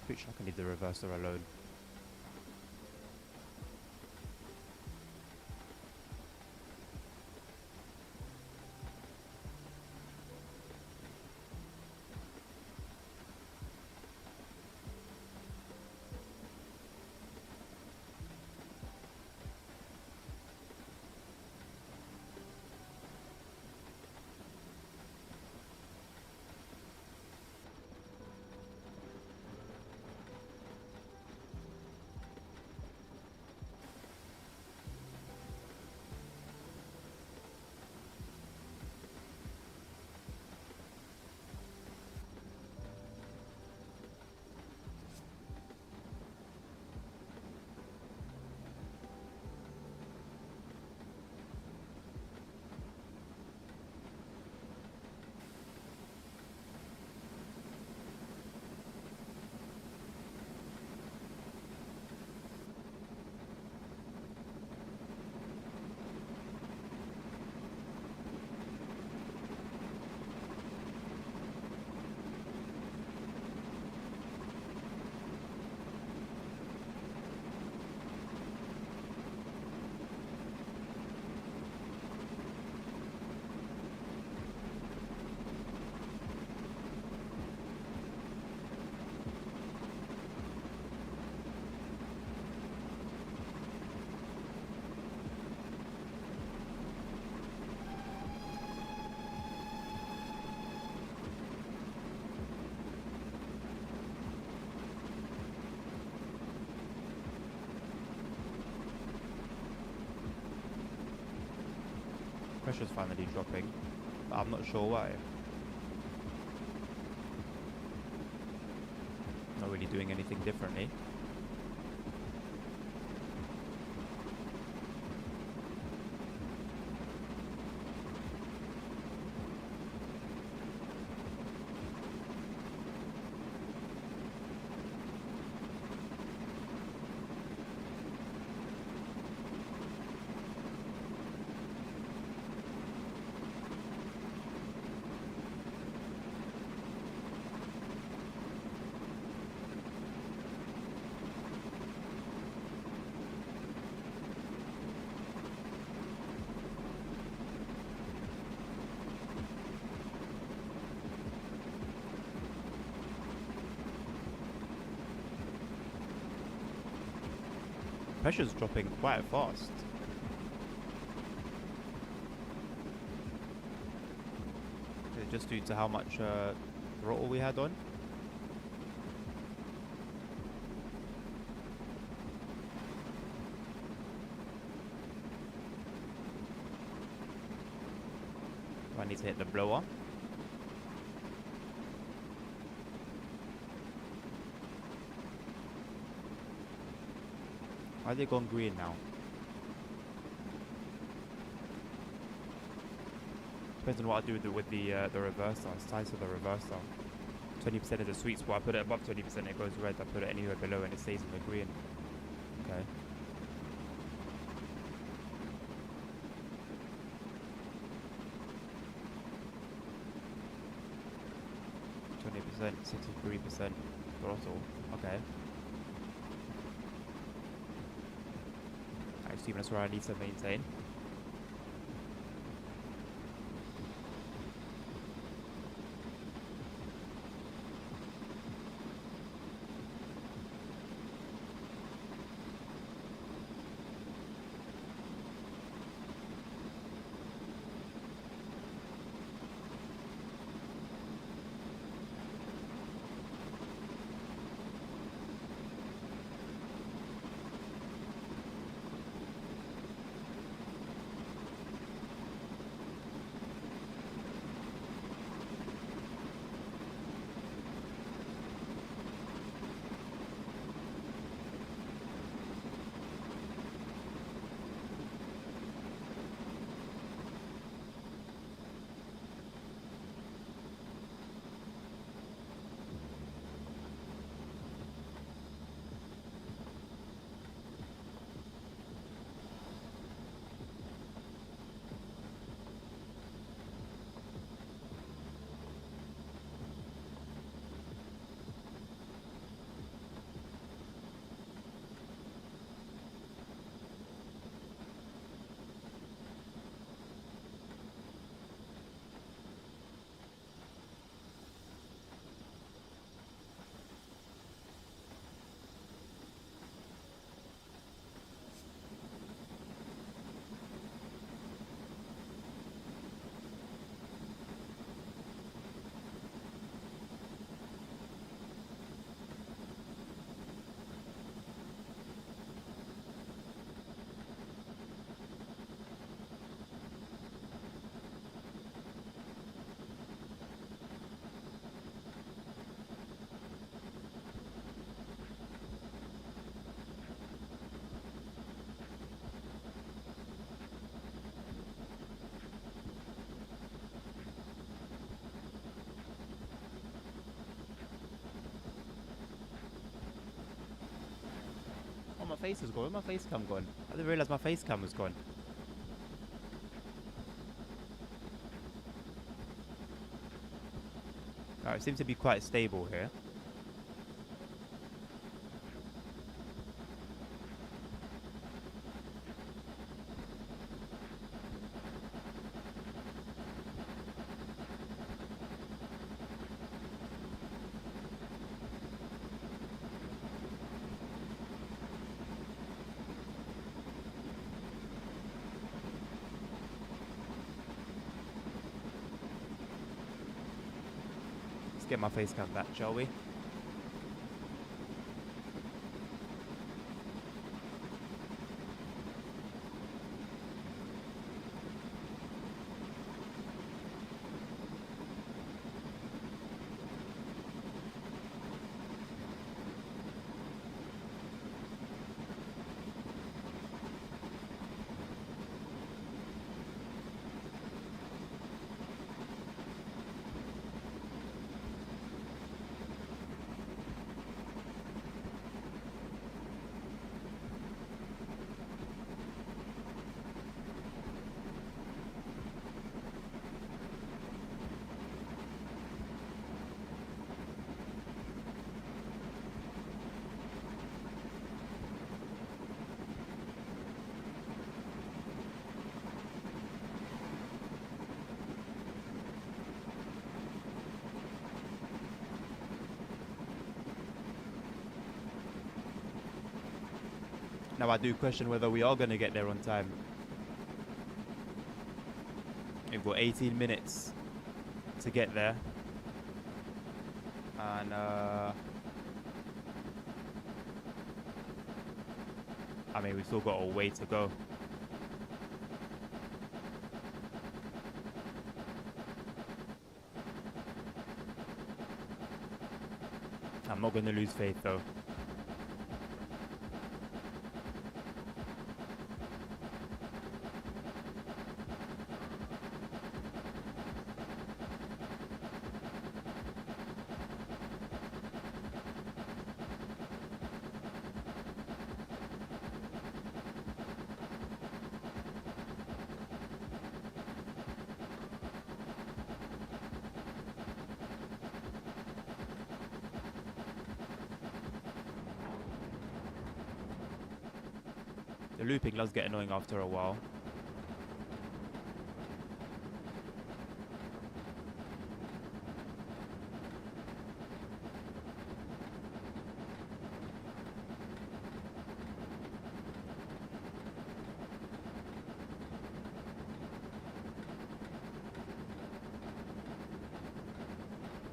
Pretty sure I can leave the reverser alone. Pressure's finally dropping, but I'm not sure why. Not really doing anything differently. Pressure's dropping quite fast. Is it just due to how much throttle we had on? Do I need to hit the blower? Why are they gone green now? Depends on what I do with the reverser. It's tied to the reverser. 20% is the sweet spot. I put it above 20%, it goes red. I put it anywhere below and it stays in the green. Okay. %, 63% throttle. Okay. I assume that's where I need to maintain. face has gone. Where's my face cam gone? I didn't realise my face cam was gone. Alright, it seems to be quite stable here. Let's get my face cam back, shall we? Now I do question whether we are going to get there on time. We've got 18 minutes to get there. And I mean, we've still got a way to go. I'm not going to lose faith though. The looping does get annoying after a while.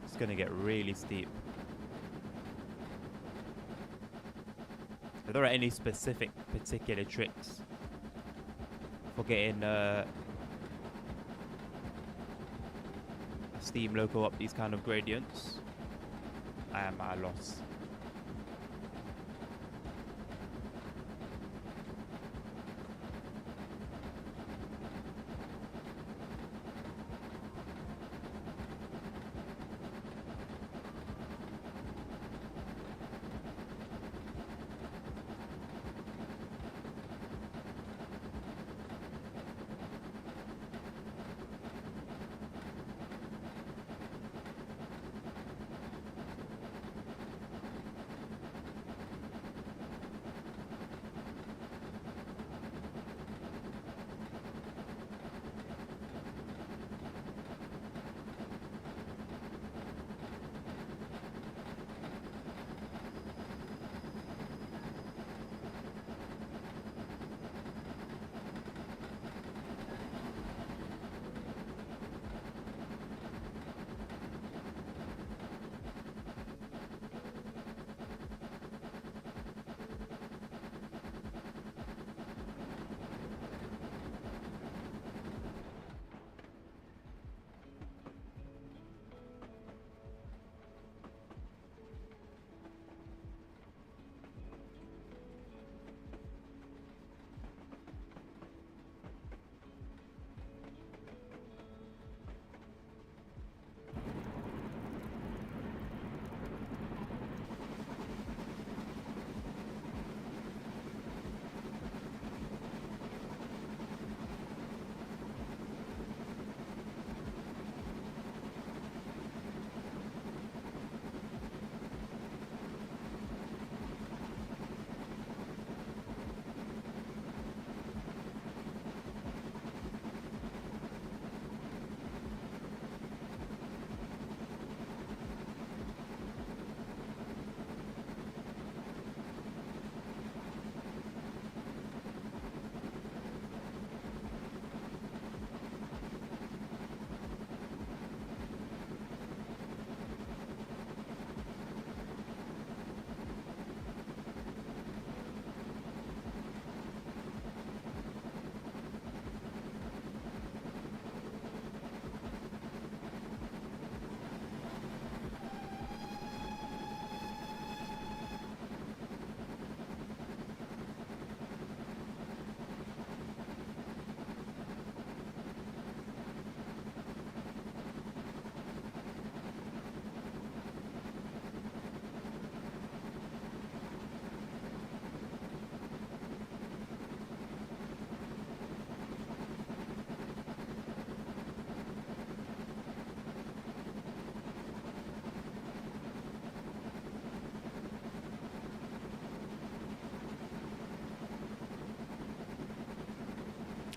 It's gonna get really steep. Are there any specific particular tricks for getting Steam Loco up these kind of gradients? I am at a loss.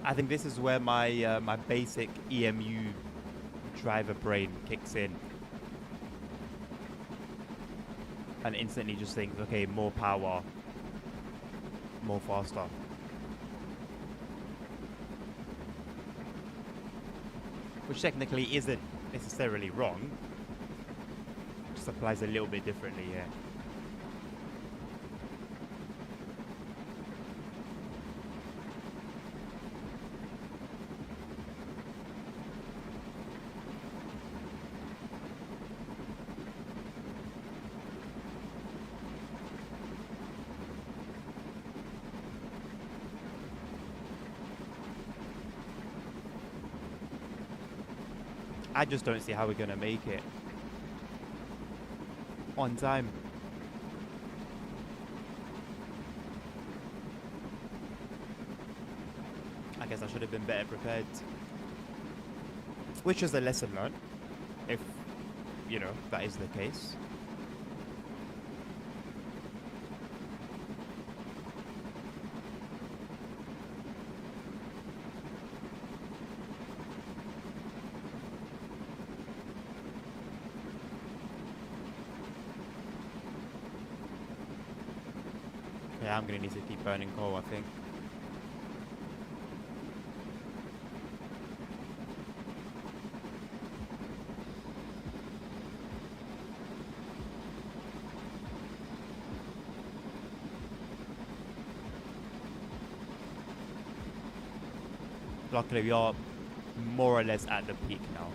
I think this is where my basic EMU driver brain kicks in and instantly just thinks, okay, more power, more faster. Which technically isn't necessarily wrong, just applies a little bit differently here. I just don't see how we're gonna make it on time. I guess I should have been better prepared. Which is a lesson learned, if, you know, that is the case. Yeah, I'm gonna need to keep burning coal, I think. Luckily, we are more or less at the peak now.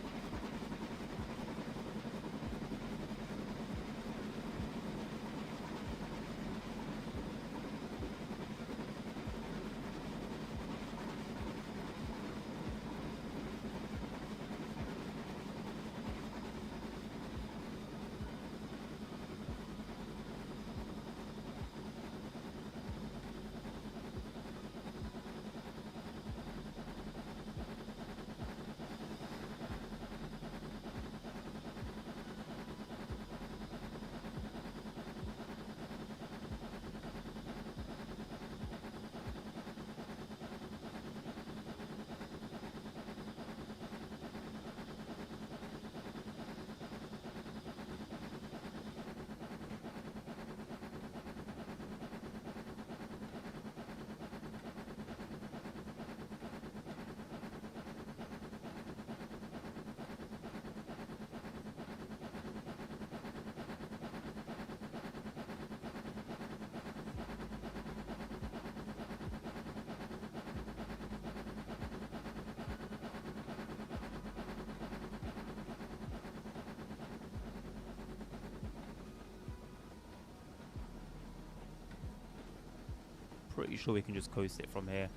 Pretty sure we can just coast it from here.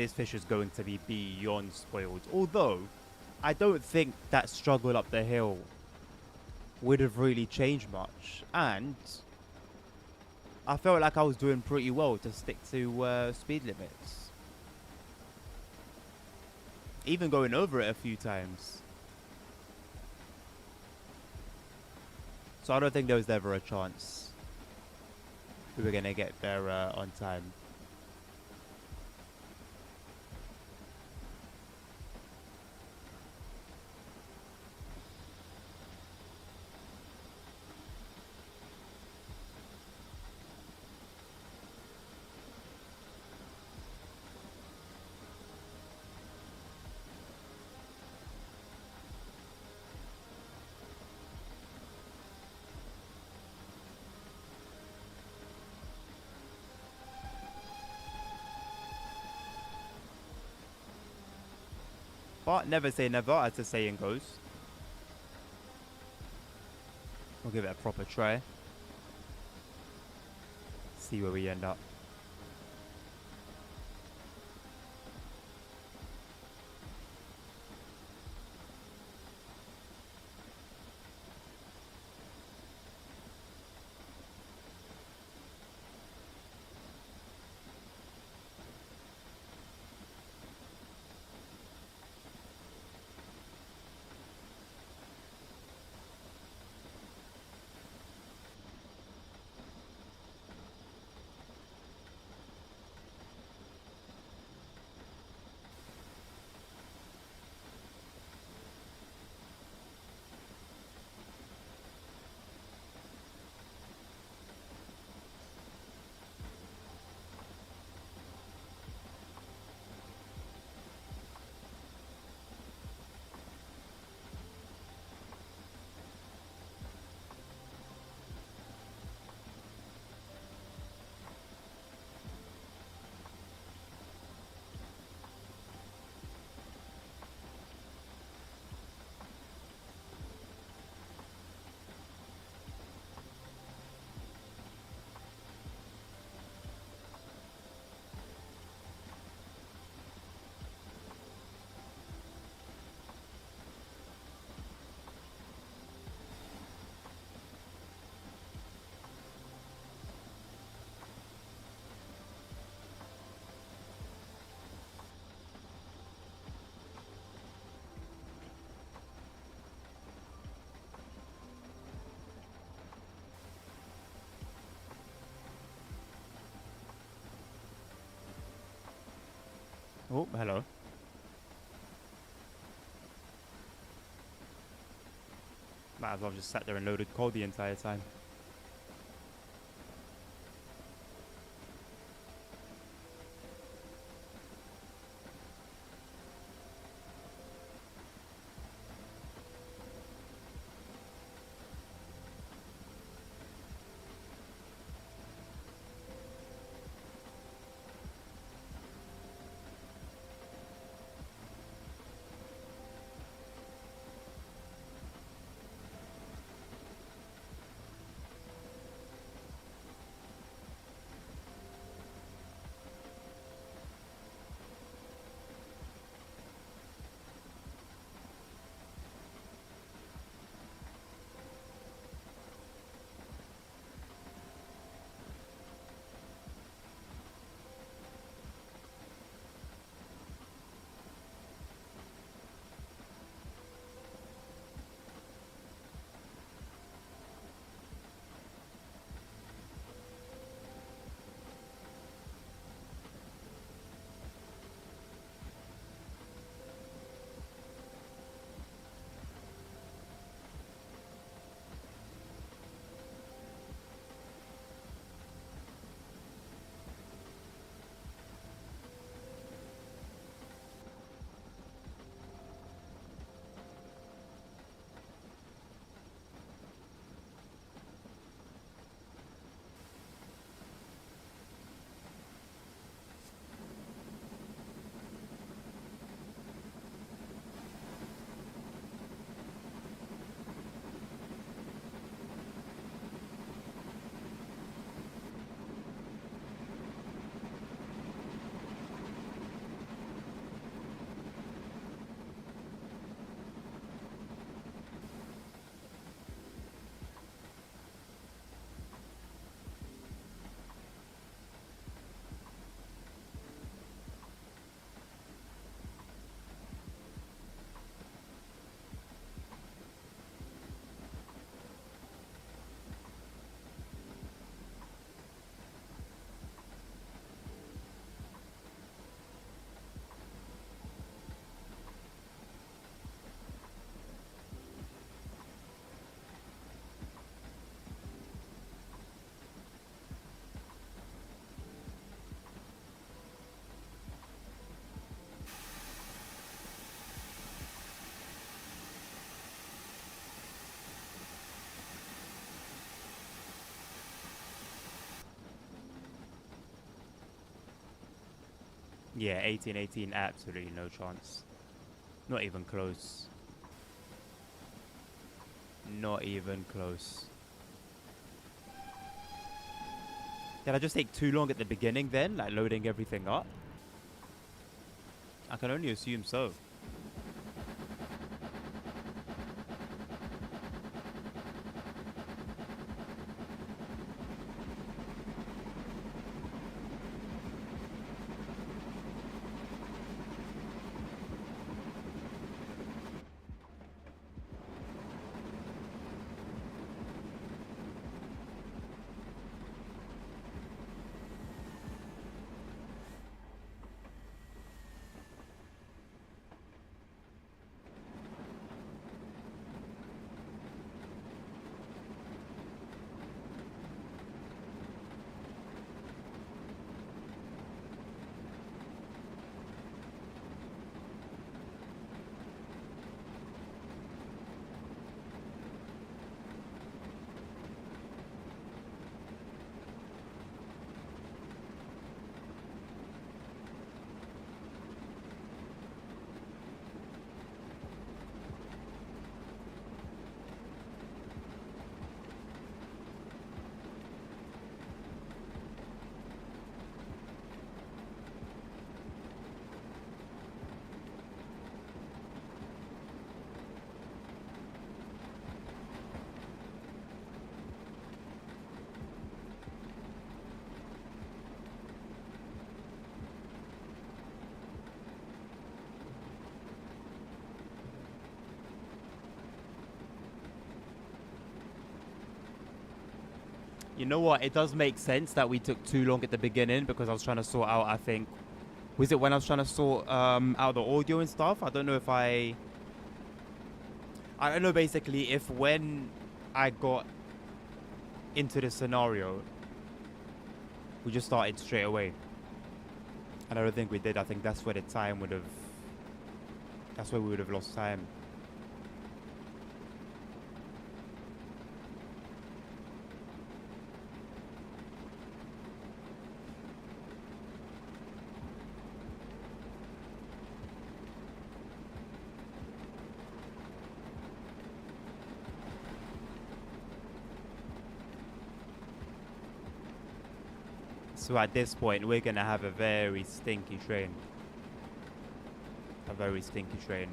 this fish is going to be beyond spoiled. Although, I don't think that struggle up the hill would have really changed much. And I felt like I was doing pretty well to stick to speed limits. Even going over it a few times. So I don't think there was ever a chance we were going to get there on time. But never say never, as the saying goes. We'll give it a proper try. See where we end up. Oh, hello. Might as well have just sat there and loaded coal the entire time. Yeah, 18, absolutely no chance. Not even close. Not even close. Did I just take too long at the beginning then, like loading everything up? I can only assume so. You know what? It does make sense that we took too long at the beginning because I was trying to sort out, I think, was it when I was trying to sort out the audio and stuff? I don't know if I don't know basically if when I got into the scenario, we just started straight away. And I don't think we did. I think that's where the time would have, that's where we would have lost time. So at this point, we're going to have a very stinky train. A very stinky train.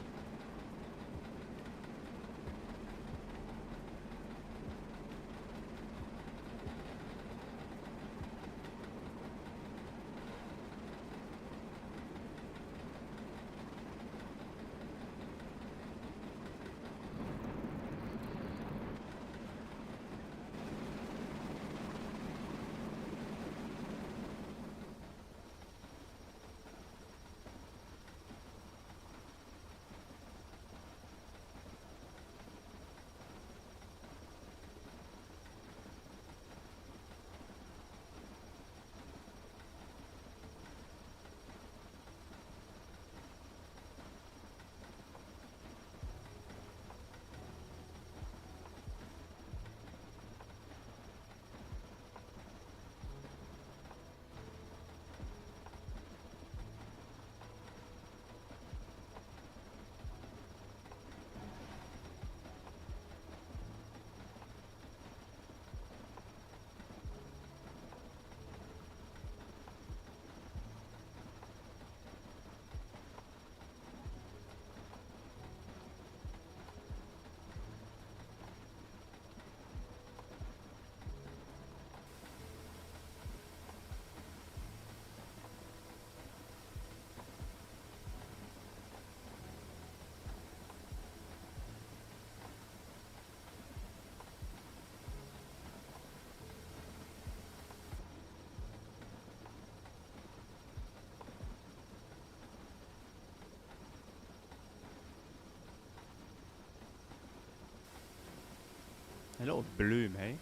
A lot of bloom, hey?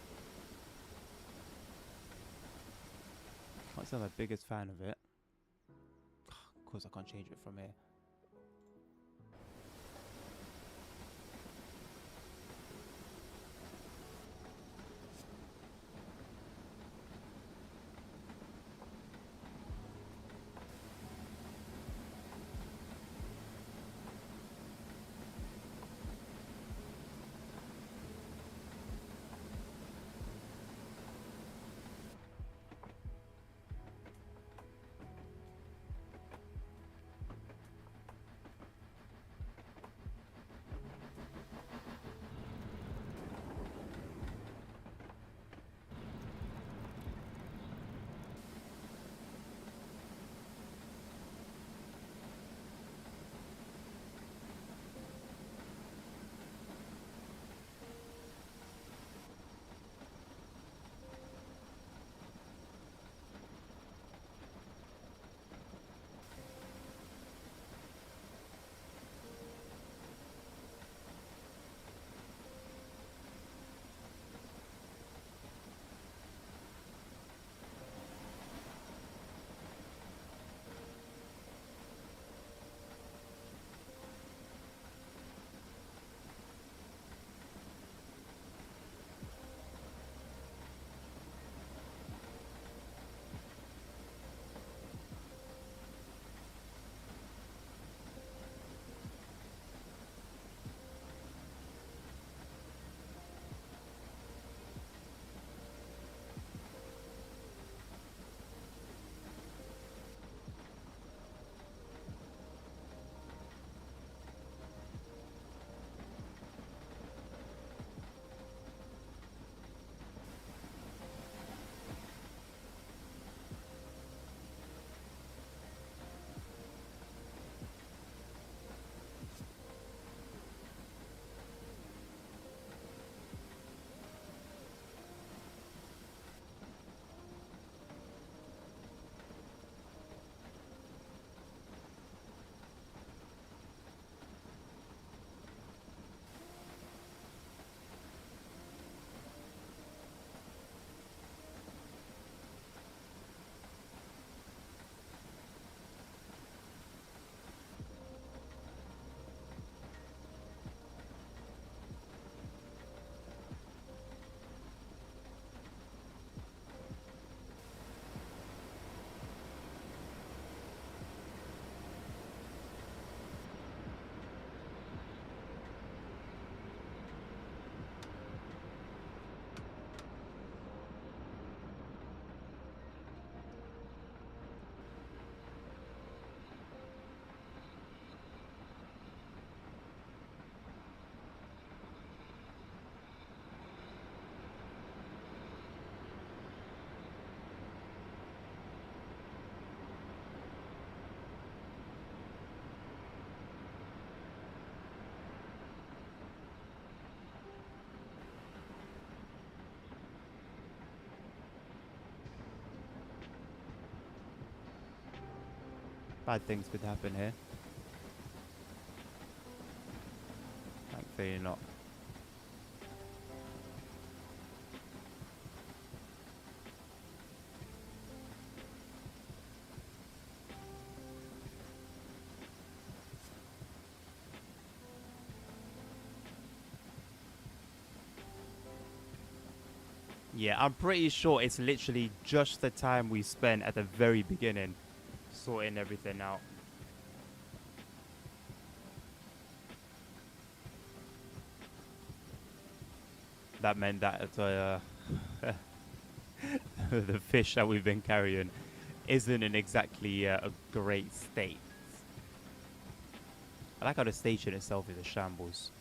Can't say I'm the biggest fan of it. Of course, I can't change it from here. Bad things could happen here. Thankfully not. Yeah, I'm pretty sure it's literally just the time we spent at the very beginning sorting everything out. That meant that the fish that we've been carrying isn't in exactly a great state. I like how the station itself is a shambles.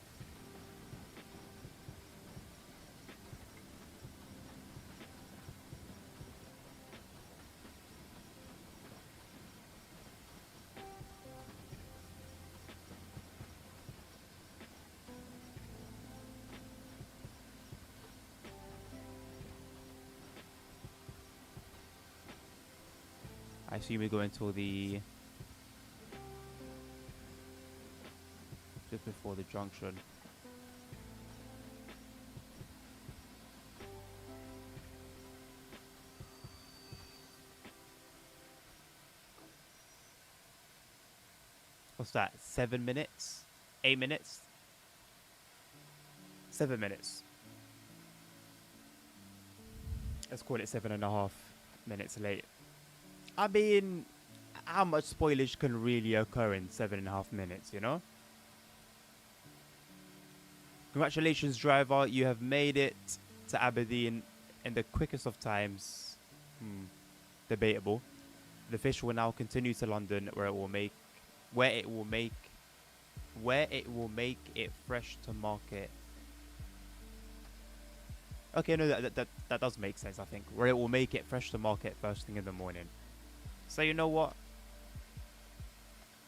I assume we go until the just before the junction. What's that? 7 minutes? 8 minutes? 7 minutes. Let's call it 7.5 minutes late. I mean, how much spoilage can really occur in 7.5 minutes, you know? Congratulations, driver. You have made it to Aberdeen in the quickest of times. Debatable. The fish will now continue to London, where it will make it fresh to market. Okay, no, that does make sense, I think. Where it will make it fresh to market first thing in the morning. So you know what?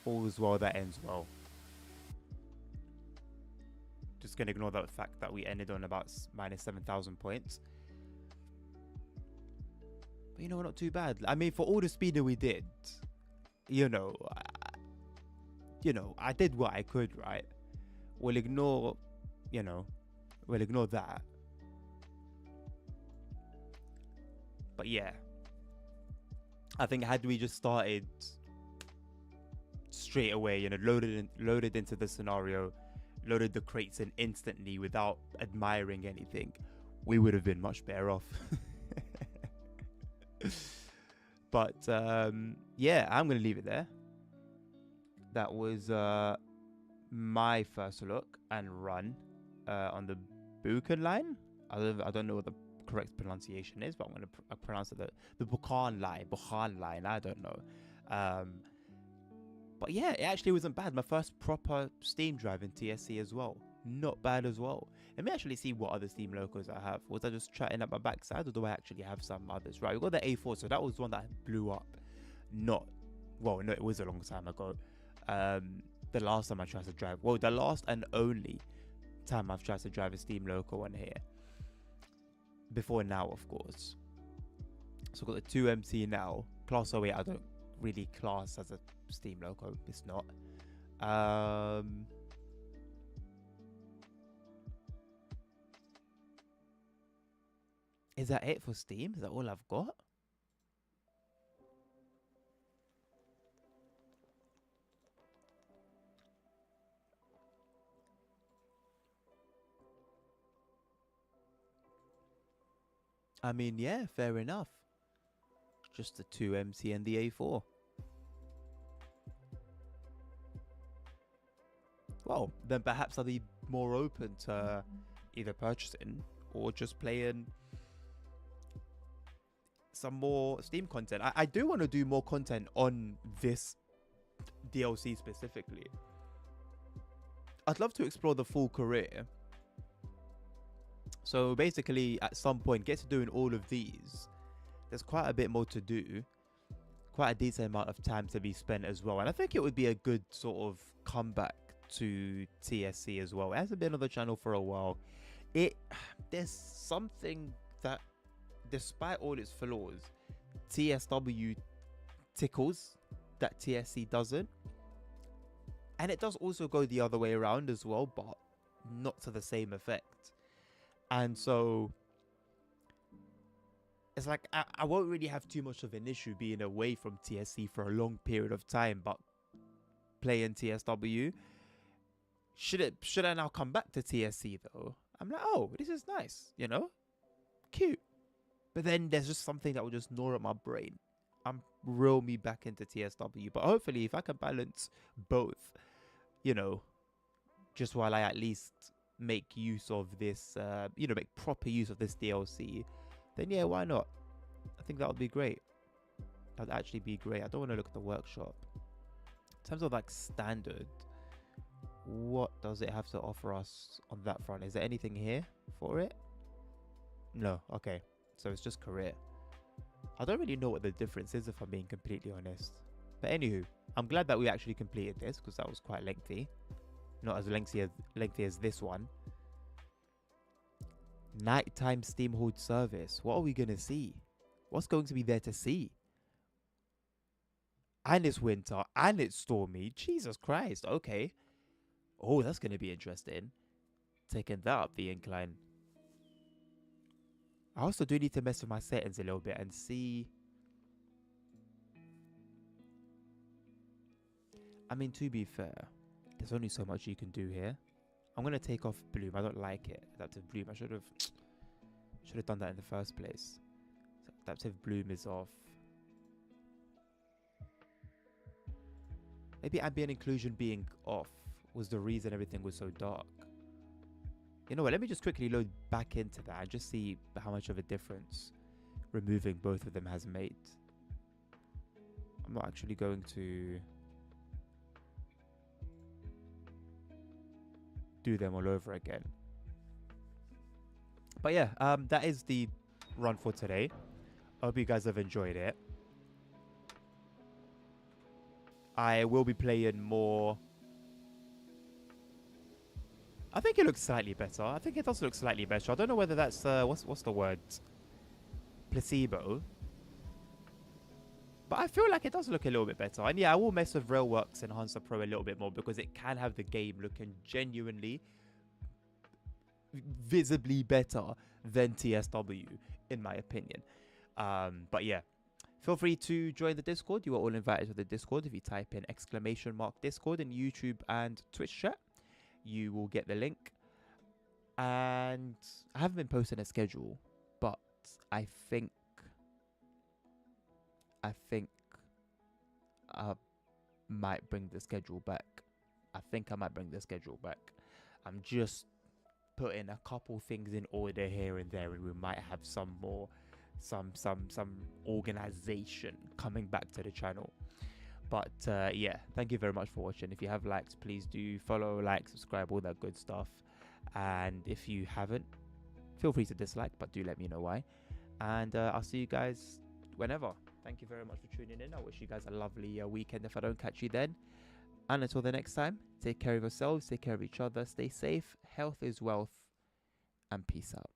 All is well that ends well. Just gonna ignore the fact that we ended on about minus 7,000 points. But you know, not too bad. I mean, for all the speeding we did, you know, I did what I could, right? We'll ignore that. But yeah, I think had we just started straight away, you know, loaded into the scenario, loaded the crates in instantly without admiring anything, we would have been much better off. But yeah, I'm gonna leave it there. That was my first look and run on the Buchan line. I don't know what the correct pronunciation is, but I'm going to pronounce it the Buchan line. I don't know. But yeah, it actually wasn't bad. My first proper Steam drive in TSC as well. Not bad as well. Let me actually see what other Steam locos I have. Was I just chatting up my backside, or do I actually have some others? Right, we got the A4, so that was one that blew up. No, it was a long time ago. The last time I tried to drive, the last and only time I've tried to drive a Steam loco on here. Before now, of course. So I've got the 2MT now. Class 08 I don't really class as a Steam loco. It's not. Is that it for Steam? Is that all I've got? I mean, yeah, fair enough. Just the 2MT and the A4. Well, then perhaps I'll be more open to either purchasing or just playing some more Steam content. I do want to do more content on this DLC specifically. I'd love to explore the full career. So basically, at some point, get to doing all of these. There's quite a bit more to do. Quite a decent amount of time to be spent as well. And I think it would be a good sort of comeback to TSC as well. It hasn't been on the channel for a while. There's something that, despite all its flaws, TSW tickles. that TSC doesn't. And it does also go the other way around as well, but not to the same effect. And so it's like I won't really have too much of an issue being away from TSC for a long period of time, but playing TSW. Should I now come back to TSC though? I'm like, oh, this is nice, you know? Cute. But then there's just something that will just gnaw at my brain. Reel me back into TSW. But hopefully if I can balance both, you know, just while I at least make use of this, make proper use of this DLC, then yeah, why not? I think that would be great. That would actually be great. I don't want to look at the workshop. In terms of like standard, what does it have to offer us on that front? Is there anything here for it? No. Okay. So it's just career. I don't really know what the difference is, if I'm being completely honest. But anywho, I'm glad that we actually completed this, because that was quite lengthy. Not as lengthy as this one. Nighttime Steam Hold service. What are we going to see? What's going to be there to see? And it's winter, and it's stormy. Jesus Christ. Okay. Oh, that's going to be interesting. Taking that up the incline. I also do need to mess with my settings a little bit and see. I mean, to be fair, there's only so much you can do here. I'm going to take off Bloom. I don't like it. Adaptive Bloom. I should have done that in the first place. So Adaptive Bloom is off. Maybe ambient inclusion being off was the reason everything was so dark. You know what, let me just quickly load back into that and just see how much of a difference removing both of them has made. I'm not actually going to do them all over again. But yeah, that is the run for today. I hope you guys have enjoyed it. I will be playing more. I think it looks slightly better. I think it does look slightly better. I don't know whether that's what's the word? Placebo. But I feel like it does look a little bit better. And yeah, I will mess with Railworks Enhancer Pro a little bit more, because it can have the game looking genuinely, visibly better than TSW, in my opinion. But yeah, feel free to join the Discord. You are all invited to the Discord. If you type in !Discord in YouTube and Twitch chat, you will get the link. And I haven't been posting a schedule, but I think I might bring the schedule back. I'm just putting a couple things in order here and there, and we might have some organization coming back to the channel. But yeah, thank you very much for watching. If you have liked, please do follow, like, subscribe, all that good stuff. And if you haven't, feel free to dislike, but do let me know why. And I'll see you guys whenever. Thank you very much for tuning in. I wish you guys a lovely weekend if I don't catch you then. And until the next time, take care of yourselves, take care of each other, stay safe, health is wealth, and peace out.